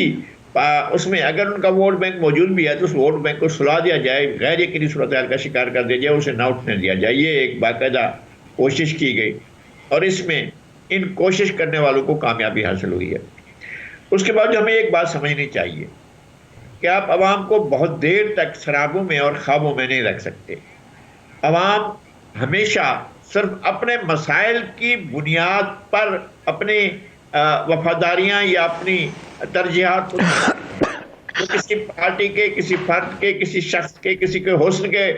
[SPEAKER 2] उसमें अगर उनका वोट बैंक मौजूद भी है तो उस वोट बैंक को सुला दिया जाए, गैर यकीनी सूरत हाल का शिकार कर दिया जाए, उसे ना उठने दिया जाए। ये एक बाकायदा कोशिश की गई और इसमें इन कोशिश करने वालों को कामयाबी हासिल हुई है। उसके बाद हमें एक बात समझनी चाहिए कि आप अवाम को बहुत देर तक शराबों में और ख्वाबों में नहीं रख सकते। अवाम हमेशा सिर्फ अपने मसाइल की बुनियाद पर अपनी वफादारियां या अपनी तरजीहात तो किसी पार्टी के, किसी फर्द के, किसी शख्स के, किसी के हुस्न के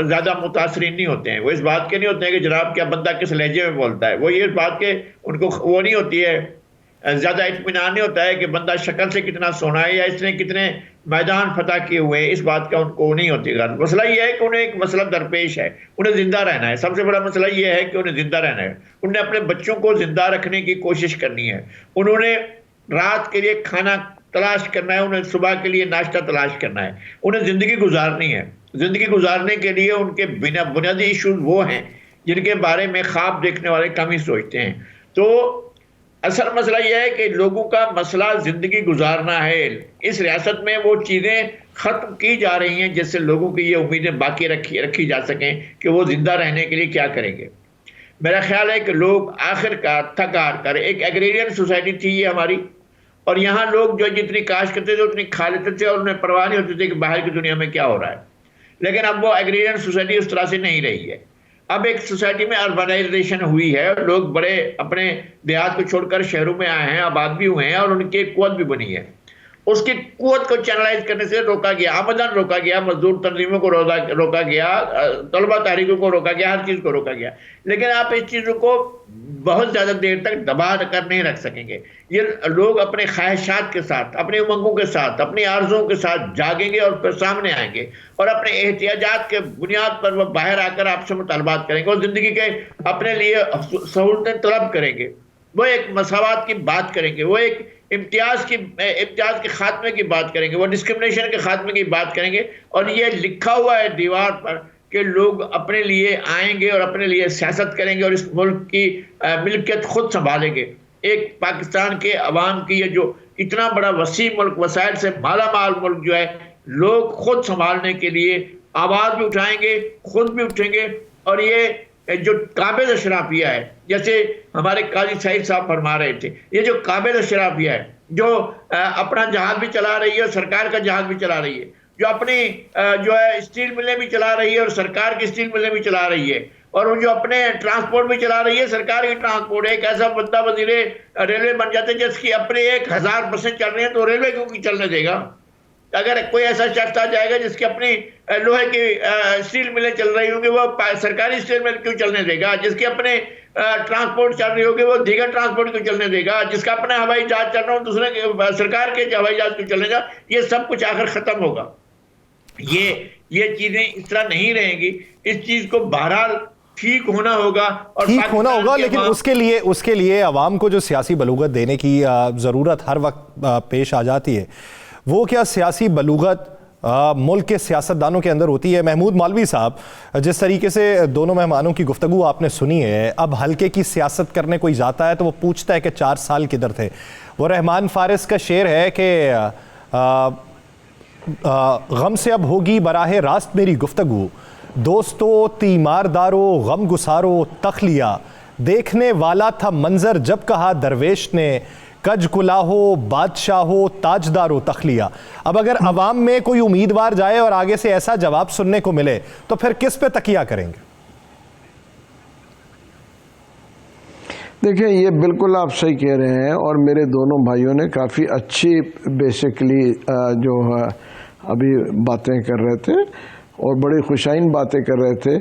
[SPEAKER 2] ज़्यादा मुतासरीन नहीं होते हैं। वो इस बात के नहीं होते हैं कि जनाब क्या बंदा किस लहजे में बोलता है, वो ये इस बात के उनको वो नहीं होती है, ज़्यादा इत्मीनान नहीं होता है कि बंदा शक्ल से कितना सोना है या इसने कितने मैदान फतह किए हुए हैं, इस बात का उनको नहीं होती। मसला ये है कि उन्हें एक मसला दरपेश है, उन्हें ज़िंदा रहना है। सबसे बड़ा मसला ये है कि उन्हें ज़िंदा रहना है, उन्हें अपने बच्चों को ज़िंदा रखने की कोशिश करनी है। उन्होंने रात के लिए खाना तलाश करना है, उन्हें सुबह के लिए नाश्ता तलाश करना है, उन्हें ज़िंदगी गुजारनी है। ज़िंदगी गुजारने के लिए उनके बुनियादी इशूज वो हैं जिनके बारे में ख्वाब देखने वाले कम ही सोचते हैं। तो असल मसला यह है कि लोगों का मसला ज़िंदगी गुजारना है। इस रियासत में वो चीज़ें ख़त्म की जा रही हैं जिससे लोगों की ये उम्मीदें बाकी रखी जा सकें कि वो ज़िंदा रहने के लिए क्या करेंगे। मेरा ख्याल है कि लोग आखिरकार थक हार कर, एक एग्रेरियन सोसाइटी थी ये हमारी, और यहाँ लोग जो जितनी काश करते थे उतनी खा लेते थे और उन्हें परवाह नहीं होती थी कि बाहर की दुनिया में क्या हो रहा है। लेकिन अब वो एग्रेरियन सोसाइटी उस तरह से नहीं रही है। अब एक सोसाइटी में अर्बनाइजेशन हुई है और लोग बड़े अपने देहात को छोड़कर शहरों में आए हैं, आबाद भी हुए हैं और उनकी एक कुव्वत भी बनी है। उसकी कुव्वत को चैनलाइज करने से रोका गया, आमदन रोका गया, मजदूर तंजीमों को रोका गया, तलबा तहरीकों को रोका गया, हर चीज़ को रोका गया। लेकिन आप इस चीज़ों को बहुत ज़्यादा देर तक दबा कर नहीं रख सकेंगे। ये लोग अपने ख्वाहिशात के साथ, अपनी उमंगों के साथ, अपनी आरज़ुओं के साथ जागेंगे और फिर सामने आएंगे और अपने एहतियाजात के बुनियाद पर वह बाहर आकर आपसे मुतालबात करेंगे और ज़िंदगी के अपने लिए सहूलतें तलब करेंगे। वो एक मसावत की बात करेंगे, वो एक इम्तियाज के खात्मे की बात करेंगे, वो डिस्क्रिमिनेशन के खात्मे की बात करेंगे। और ये लिखा हुआ है दीवार पर कि लोग अपने लिए आएंगे और अपने लिए सियासत करेंगे और इस मुल्क की मिल्कियत खुद संभालेंगे। एक पाकिस्तान के अवाम की ये जो इतना बड़ा वसी मुल्क, वसाइल से माला माल मुल्क जो है, लोग खुद संभालने के लिए आवाज़ भी उठाएंगे, खुद भी उठेंगे। और ये जो काबिल शराफिया है, जैसे हमारे काजी सईद साहब फरमा रहे थे, ये जो काबिल शराफिया है, जो अपना जहाज भी चला रही है और सरकार का जहाज भी चला रही है, जो अपनी जो है स्टील मिलें भी चला रही है और सरकार की स्टील मिलें भी चला रही है, और वो जो अपने ट्रांसपोर्ट भी चला रही है, सरकार की ट्रांसपोर्ट है। एक ऐसा बंदा वजीर रेलवे बन जाते हैं जिसकी अपनी 1000 बसें चल रही हैं, तो रेलवे क्यों चलने देगा? अगर कोई ऐसा शख्स आ जाएगा जिसकी अपनी लोहे की स्टील मिलें चल रही होंगी, वो सरकारी स्टील मिल क्यों चलने देगा? जिसकी अपने ट्रांसपोर्ट चल रही होगी, वो दीगर ट्रांसपोर्ट क्यों चलने देगा? जिसका अपना हवाई जहाज चल रहा हो, दूसरे सरकार के हवाई जहाज क्यों चलने देगा? ये सब कुछ आखिर खत्म होगा। ये चीजें इस तरह नहीं रहेंगी। इस चीज को बहरहाल ठीक होना होगा और
[SPEAKER 1] ठीक होना होगा, लेकिन उसके लिए अवाम को जो सियासी बलूगत देने की ज़रूरत हर वक्त पेश आ जाती है, वो क्या सियासी बलूगत मुल्क के सियासतदानों के अंदर होती है? महमूद मौलवी साहब, जिस तरीके से दोनों मेहमानों की गुफ्तगू आपने सुनी है, अब हल्के की सियासत करने कोई जाता है तो वो पूछता है कि 4 साल किधर थे। वो रहमान फारिस का शेर है कि गम से अब होगी बराहे रास्त मेरी गुफ्तगू, दोस्तों तीमारदारो गम गुसारो तखलिया, देखने वाला था मंजर जब कहा दरवेश ने, कज कुलाहो बादशाहो ताजदारो तखलिया। अब अगर अवाम में कोई उम्मीदवार जाए और आगे से ऐसा जवाब सुनने को मिले तो फिर किस पे तकिया करेंगे?
[SPEAKER 3] देखिए, ये बिल्कुल आप सही कह रहे हैं और मेरे दोनों भाइयों ने काफ़ी अच्छी बेसिकली जो है अभी बातें कर रहे थे और बड़ी खुशाइन बातें कर रहे थे।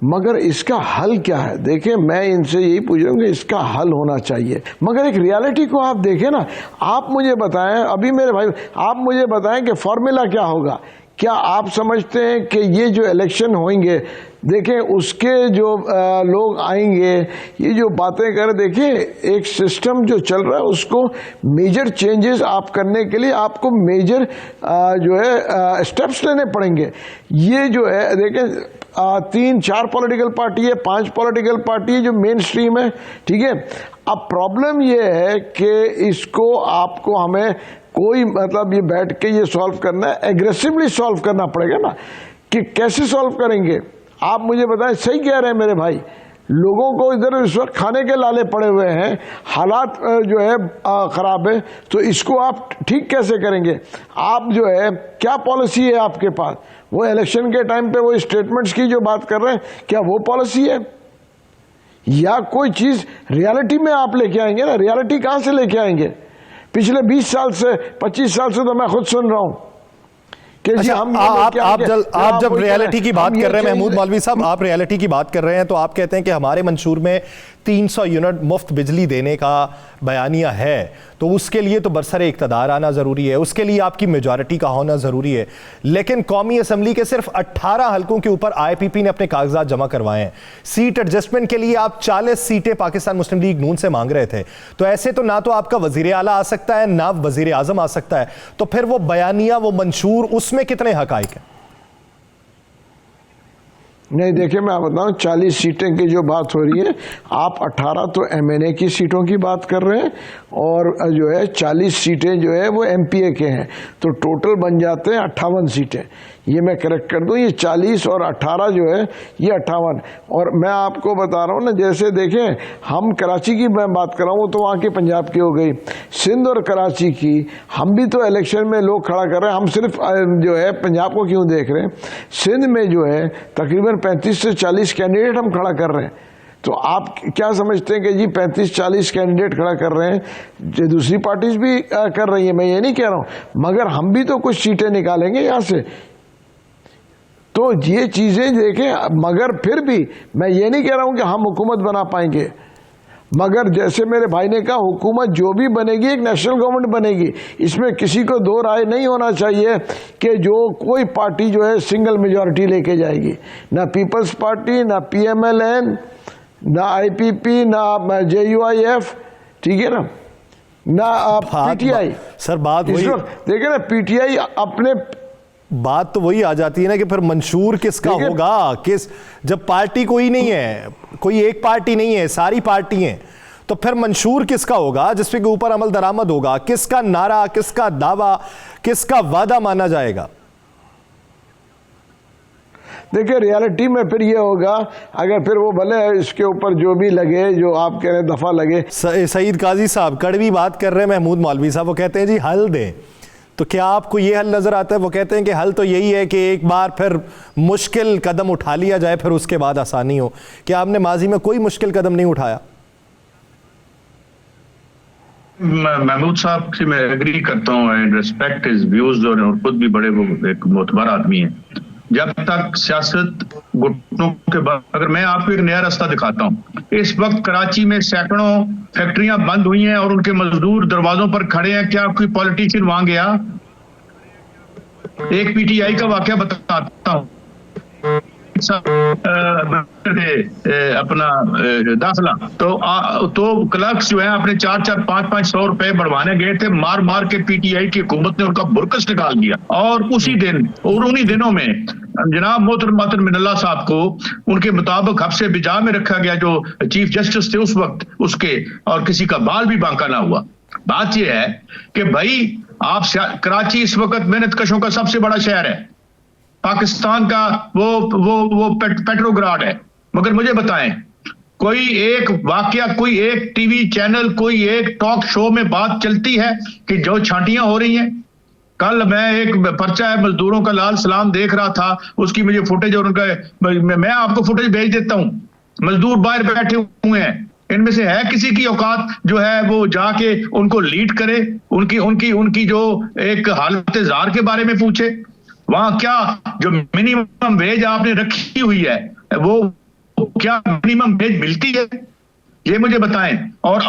[SPEAKER 3] मगर इसका हल क्या है? देखिए, मैं इनसे यही पूछ रहा हूँ कि इसका हल होना चाहिए, मगर एक रियलिटी को आप देखें ना। आप मुझे बताएं, अभी मेरे भाई, आप मुझे बताएं कि फॉर्मूला क्या होगा। क्या आप समझते हैं कि ये जो इलेक्शन होंगे, देखें उसके जो लोग आएंगे, ये जो बातें कर, देखिए एक सिस्टम जो चल रहा है उसको मेजर चेंजेस आप करने के लिए आपको मेजर जो है स्टेप्स लेने पड़ेंगे। ये जो है देखें 3-4 पॉलिटिकल पार्टी है, 5 पॉलिटिकल पार्टी है जो मेन स्ट्रीम है, ठीक है। अब प्रॉब्लम ये है कि इसको आपको हमें कोई मतलब ये बैठ के ये सॉल्व करना है, एग्रेसिवली सॉल्व करना पड़ेगा ना। कि कैसे सॉल्व करेंगे आप मुझे बताएं। सही कह रहे हैं मेरे भाई, लोगों को इधर इस वक्त खाने के लाले पड़े हुए हैं, हालात जो है खराब है, तो इसको आप ठीक कैसे करेंगे? आप जो है क्या पॉलिसी है आपके पास? वो इलेक्शन के टाइम पे वो स्टेटमेंट्स की जो बात कर रहे हैं, क्या वो पॉलिसी है या कोई चीज रियलिटी में आप लेके आएंगे ना? रियलिटी कहां से लेके आएंगे? पिछले 20 साल से 25 साल से तो मैं खुद सुन रहा हूं कि
[SPEAKER 1] अच्छा, आप जब रियलिटी की बात कर रहे हैं महमूद मौलवी साहब, आप रियलिटी की बात कर रहे हैं तो आप कहते हैं कि हमारे मंशूर में 300 यूनिट मुफ्त बिजली देने का बयानिया है, तो उसके लिए तो बरसरे इक़्तिदार आना ज़रूरी है, उसके लिए आपकी मेजॉरिटी का होना ज़रूरी है। लेकिन कौमी असम्बली के सिर्फ 18 हल्कों के ऊपर IPP ने अपने कागजात जमा करवाए हैं। सीट एडजस्टमेंट के लिए आप 40 सीटें पाकिस्तान मुस्लिम लीग नून से मांग रहे थे, तो ऐसे तो ना तो आपका वजीर आला आ सकता है, ना वजीर आजम आ सकता है, तो फिर वो बयानिया, वो मंशूर, उसमें कितने हकाइक हैं?
[SPEAKER 3] नहीं, देखिए मैं बताऊं, 40 सीटें की जो बात हो रही है, आप 18 तो MNA की सीटों की बात कर रहे हैं और जो है 40 सीटें जो है वो MPA के हैं, तो टोटल बन जाते हैं 58 सीटें। ये मैं करेक्ट कर दूं, ये 40 और 18 जो है ये 58। और मैं आपको बता रहा हूँ ना, जैसे देखें हम कराची की मैं बात कर रहा हूँ तो वहाँ की पंजाब की हो गई, सिंध और कराची की, हम भी तो इलेक्शन में लोग खड़ा कर रहे हैं, हम सिर्फ जो है पंजाब को क्यों देख रहे हैं। सिंध में जो है तकरीबन 35 से 40 कैंडिडेट हम खड़ा कर रहे हैं। तो आप क्या समझते हैं कि जी 35-40 कैंडिडेट खड़ा कर रहे हैं, जो दूसरी पार्टीज भी कर रही है, मैं ये नहीं कह रहा हूँ, मगर हम भी तो कुछ सीटें निकालेंगे यहाँ से। तो ये चीजें देखें, मगर फिर भी मैं ये नहीं कह रहा हूं कि हम हुकूमत बना पाएंगे, मगर जैसे मेरे भाई ने कहा, हुकूमत जो भी बनेगी एक नेशनल गवर्नमेंट बनेगी। इसमें किसी को दो राय नहीं होना चाहिए कि जो कोई पार्टी जो है सिंगल मेजॉरिटी लेके जाएगी, ना पीपल्स पार्टी, ना PMLN, ना IPP, ना JUIF, ठीक है ना PTI।
[SPEAKER 1] सर बात वही
[SPEAKER 3] देखिए ना, PTI अपने
[SPEAKER 1] बात तो वही आ जाती है ना कि फिर मंशूर किसका होगा, किस, जब पार्टी कोई नहीं है, कोई एक पार्टी नहीं है, सारी पार्टी हैं, तो फिर मंशूर किसका होगा जिसके ऊपर अमल दरामद होगा, किसका नारा, किसका दावा, किसका वादा माना जाएगा।
[SPEAKER 3] देखिए रियलिटी में फिर ये होगा, अगर फिर वो भले इसके ऊपर जो भी लगे, जो आप कह रहे दफा लगे।
[SPEAKER 1] सईद काजी साहब कड़वी बात कर रहे हैं महमूद मौलवी साहब, वो कहते हैं जी हल दें, तो क्या आपको ये हल नजर आता है? वो कहते हैं कि हल तो यही है कि एक बार फिर मुश्किल कदम उठा लिया जाए, फिर उसके बाद आसानी हो। क्या आपने माजी में कोई मुश्किल कदम नहीं उठाया?
[SPEAKER 4] महमूद साहब से मैं एग्री करता हूँ, एंड रिस्पेक्ट हिज व्यूज, और खुद भी बड़े वो एक मोतबर आदमी है। जब तक सियासत घुटनों के बाद, अगर मैं आपको एक नया रास्ता दिखाता हूँ, इस वक्त कराची में सैकड़ों फैक्ट्रियां बंद हुई हैं और उनके मजदूर दरवाजों पर खड़े हैं। क्या कोई पॉलिटिशियन वहां गया? एक PTI का वाकया बताता हूँ, अपना दाखिला तो क्लर्क्स जो है अपने 400-500 रुपए बढ़वाने गए थे, मार मार के PTI की हुकूमत ने उनका बुरकस निकाल दिया। और उसी दिन और उन्हीं दिनों में जनाब मोहतरम मिनल्ला साहब को उनके मुताबिक हब्से बिजा में रखा गया, जो चीफ जस्टिस थे उस वक्त, उसके, और किसी का बाल भी बांका ना हुआ। बात यह है कि भाई आप, कराची इस वक्त मेहनत कशों का सबसे बड़ा शहर है, पाकिस्तान का वो पेट्रोग्राड है, मगर मुझे बताएं, कोई एक वाकया, कोई एक टीवी चैनल, कोई एक टॉक शो में बात चलती है कि जो छांटियां हो रही हैं? कल मैं एक पर्चा है मजदूरों का, लाल सलाम देख रहा था, उसकी मुझे फुटेज और उनका मैं आपको फुटेज भेज देता हूं। मजदूर बाहर बैठे हुए हैं, इनमें से है किसी की औकात जो है वो जाके उनको लीड करे, उनकी जो एक हालत जार के बारे में पूछे? वहां क्या जो मिनिमम वेज आपने रखी हुई है, वो क्या मिनिमम वेज मिलती है? ये मुझे बताएं। और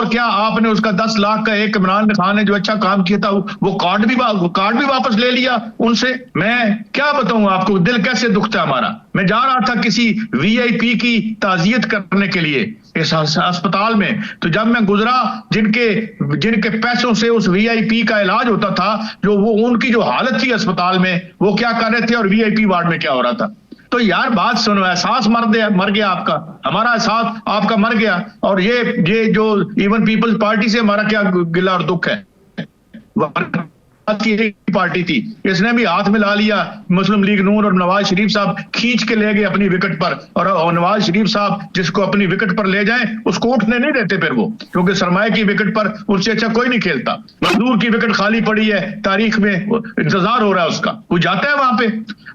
[SPEAKER 4] क्या आपने उसका 10 लाख का एक इमरान खान ने जो अच्छा काम किया था, वो कार्ड भी वापस ले लिया उनसे? मैं क्या बताऊं आपको, दिल कैसे दुखता है हमारा। मैं जा रहा था किसी VIP की ताजियत करने के लिए इस अस्पताल में, तो जब मैं गुजरा, जिनके पैसों से उस VIP का इलाज होता था, जो वो उनकी जो हालत थी अस्पताल में, वो क्या कर रहे थे और VIP वार्ड में क्या हो रहा था। तो यार बात सुनो, एहसास मर गया आपका, हमारा एहसास आपका मर गया। और ये जो इवन पीपल्स पार्टी से हमारा क्या गिला और दुख है, की पार्टी थी, इसने भी हाथ मिला लिया मुस्लिम लीग नून, और नवाज शरीफ साहब खींच के ले गए अपनी विकेट पर। और नवाज शरीफ साहब जिसको अपनी विकेट पर ले जाएं, उसको उठने नहीं देते फिर वो, क्योंकि सरमाए की विकेट पर उससे अच्छा कोई नहीं खेलता। मजदूर की विकेट खाली पड़ी है, तारीख में इंतजार हो रहा है उसका, कोई जाता है वहां पे?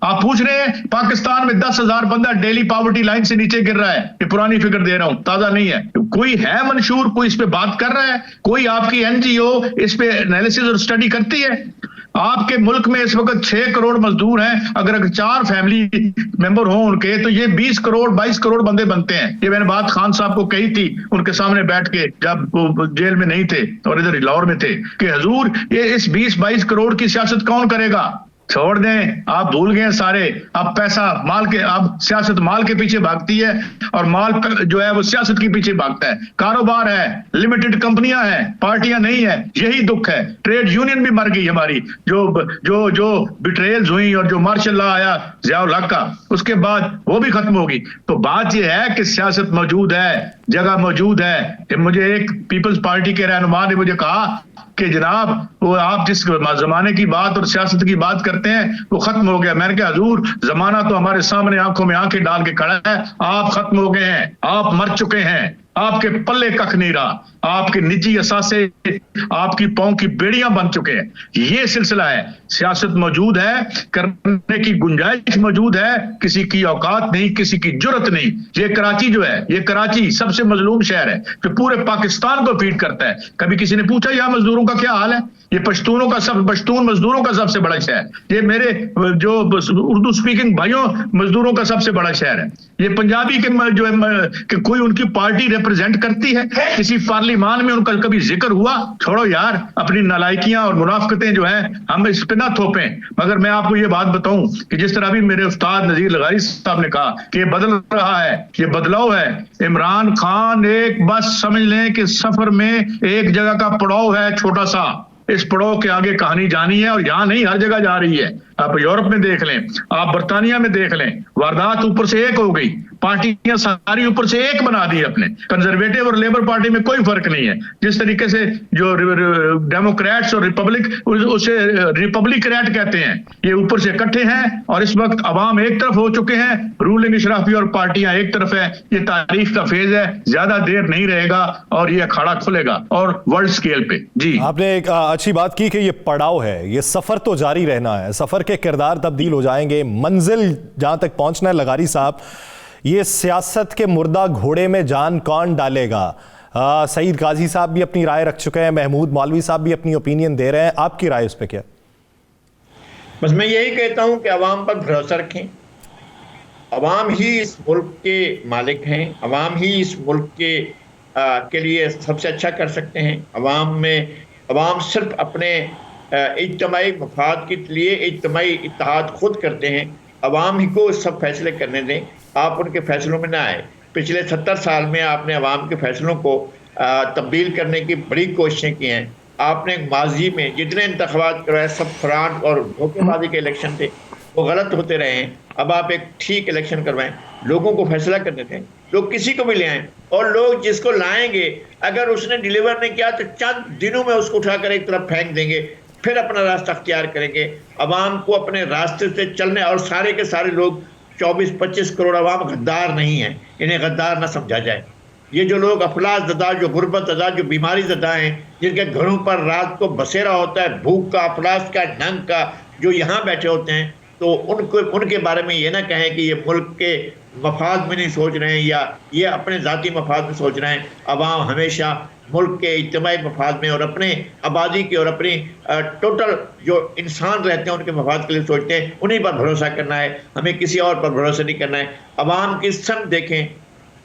[SPEAKER 4] आप पूछ रहे हैं पाकिस्तान में 10,000 बंदा डेली पॉवर्टी लाइन से नीचे गिर रहा है। ये पुरानी फिगर दे रहा हूं, ताजा नहीं है। कोई है मंशूर, कोई इस पे बात कर रहा है? कोई आपकी NGO इस पे एनालिसिस और स्टडी करती है? आपके मुल्क में इस वक्त 6 करोड़ मजदूर हैं, अगर 4 फैमिली मेंबर हो उनके, तो ये 20 करोड़ 22 करोड़ बंदे बनते हैं। ये मैंने बात खान साहब को कही थी उनके सामने बैठ के, जब वो जेल में नहीं थे और इधर लाहौर में थे, कि हुजूर ये इस 20-22 करोड़ की सियासत कौन करेगा? छोड़ दें, आप भूल गए सारे। अब पैसा माल के, अब सियासत माल के पीछे भागती है और माल जो है वो सियासत के पीछे भागता है। कारोबार है, लिमिटेड कंपनियां हैं, पार्टियां नहीं है, यही दुख है। ट्रेड यूनियन भी मर गई हमारी, जो बिट्रेयल्स हुई और जो मार्शल लॉ आया ज़ियाउल हक का, उसके बाद वो भी खत्म होगी। तो बात यह है कि सियासत मौजूद है, जगह मौजूद है। मुझे एक पीपल्स पार्टी के रहनुमा ने मुझे कहा कि जनाब वो आप जिस जमाने की बात और सियासत की बात करते हैं वो खत्म हो गया। मैंने कहा हुजूर, जमाना तो हमारे सामने आंखों में आंखें डाल के खड़ा है, आप खत्म हो गए हैं, आप मर चुके हैं, आपके पल्ले कख नहीं रहा, आपके निजी असासे आपकी पांव की बेड़ियां बन चुके हैं। ये सिलसिला है, सियासत मौजूद है, करने की गुंजाइश मौजूद है, किसी की औकात नहीं, किसी की जुर्रत नहीं। ये कराची जो है, ये कराची सबसे मजलूम शहर है जो पूरे पाकिस्तान को फीड करता है। कभी किसी ने पूछा यहां मजदूरों का क्या हाल है? ये पश्तून मजदूरों का सबसे बड़ा शहर, ये मेरे जो उर्दू स्पीकिंग भाइयों मजदूरों का सबसे बड़ा शहर है। ये पंजाबी के जो है कि कोई उनकी पार्टी रिप्रेजेंट करती है, किसी पार्लिमान में उनका कभी जिक्र हुआ? छोड़ो यार, अपनी नालायकियां और मुनाफिकतें जो है हम इस पे ना थोपें। मगर मैं आपको ये बात बताऊं कि जिस तरह भी मेरे उस्ताद नजीर लगारी साहब ने कहा कि ये बदल रहा है, ये बदलाव है। इमरान खान एक बस समझ लें कि सफर में एक जगह का पड़ाव है छोटा सा, इस पड़ाव के आगे कहानी जानी है, और यहां नहीं हर जगह जा रही है। आप यूरोप में देख लें, आप बर्तानिया में देख लें, वारदात ऊपर से एक हो गई, पार्टियां सारी ऊपर से एक बना दी अपने। कंजर्वेटिव और लेबर पार्टी में कोई फर्क नहीं है। जिस तरीके से जो डेमोक्रेट्स और उसे रिपब्लिकरेट कहते हैं, ये ऊपर से इकट्ठे हैं और इस वक्त अवाम एक तरफ हो चुके हैं, रूलिंग इशराफी और पार्टियां एक तरफ है। ये तारीख का फेज है, ज्यादा देर नहीं रहेगा और ये अखाड़ा खुलेगा, और वर्ल्ड स्केल पे। जी,
[SPEAKER 1] आपने एक अच्छी बात की कि ये पड़ाव है, ये सफर तो जारी रहना है, सफर के किरदार तब्दील हो जाएंगे, मंजिल जहां तक पहुंचना है। लगारी साहब, ये सियासत के मुर्दा घोड़े में जान कौन डालेगा? सईद गाजी साहब भी अपनी राय रख चुके हैं, महमूद मौलवी साहब भी अपनी ओपिनियन दे रहे हैं, आपकी राय उस पर क्या?
[SPEAKER 2] बस मैं यही कहता हूं कि अवाम पर भरोसा रखें। अवाम ही इस मुल्क के मालिक हैं, अवाम ही इस मुल्क के लिए सबसे अच्छा कर सकते हैं। अवाम सिर्फ अपने इज्तिमाई मफाद के लिए इज्तिमाई इत्तेहाद खुद करते हैं। अवाम ही को सब फैसले करने दें, आप उनके फैसलों में ना आए। पिछले 70 साल में आपने अवाम के फैसलों को तब्दील करने की बड़ी कोशिशें की हैं। आपने माजी में जितने इंतखाबात करवाए सब फ्रॉड और धोखेबाजी के इलेक्शन थे, वो गलत होते रहे हैं। अब आप एक ठीक इलेक्शन करवाएं, लोगों को फैसला करने दें, लोग किसी को भी ले आएँ, और लोग जिसको लाएंगे अगर उसने डिलीवर नहीं किया तो चंद दिनों में उसको उठाकर एक तरफ फेंक देंगे, फिर अपना रास्ता अख्तियार करेंगे। अवाम को अपने रास्ते से चलने, और सारे के सारे लोग 24-25 करोड़ अवाम गद्दार नहीं है, इन्हें गद्दार ना समझा जाए। ये जो लोग अफलास ज़दा, जो गुर्बत ज़दा, जो बीमारी ज़दा हैं, जिनके घरों पर रात को बसेरा होता है भूख का, अफलास का, नंग का, जो यहाँ बैठे होते हैं, तो उनके बारे में ये ना कहें कि ये मुल्क के मफाद में नहीं सोच रहे हैं या ये अपने ज़ाती मफाद में सोच रहे हैं। अवाम हमेशा मुल्क के इज्तिमाई मफाद में और अपने आबादी के और अपनी टोटल जो इंसान रहते हैं उनके मफाद के लिए सोचते हैं। उन्हीं पर भरोसा करना है, हमें किसी और पर भरोसा नहीं करना है। अवाम की समत देखें,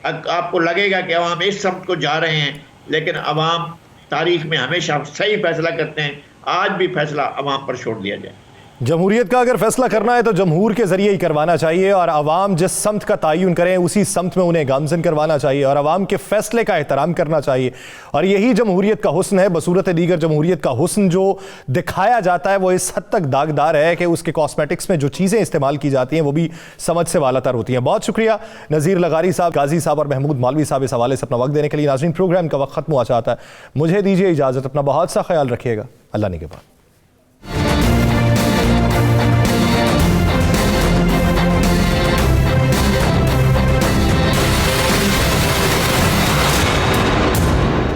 [SPEAKER 2] आपको लगेगा कि अवाम इस समत को जा रहे हैं, लेकिन अवाम तारीख में हमेशा सही फैसला करते हैं। आज भी फैसला अवाम पर छोड़ दिया जाए।
[SPEAKER 1] जमहूरियत का अगर फैसला करना है तो जमहूर के जरिए ही करवाना चाहिए, और अवाम जिस समत का तयन करें उसी समत में उन्हें गामजन करवाना चाहिए, और अवाम के फैसले का एहतराम करना चाहिए। और यही जमहूरियत का हुस्न है। बसूरत दीगर जमहूरियत का हुस्न जो दिखाया जाता है वो इस हद तक दागदार है कि उसके कॉस्मेटिक्स में जो चीज़ें इस्तेमाल की जाती हैं वो भी समझ से वालातर होती हैं। बहुत शुक्रिया नज़ीर लगारी साहब, गाजी साहब और महमूद मौलवी साहब इस हवाले से अपना वक्त देने के लिए। नाज़रीन, प्रोग्राम का वक्त खत्म हुआ चाहता है, मुझे दीजिए इजाज़त। अपना बहुत सा ख्याल रखिएगा। अल्लाह निगहबान।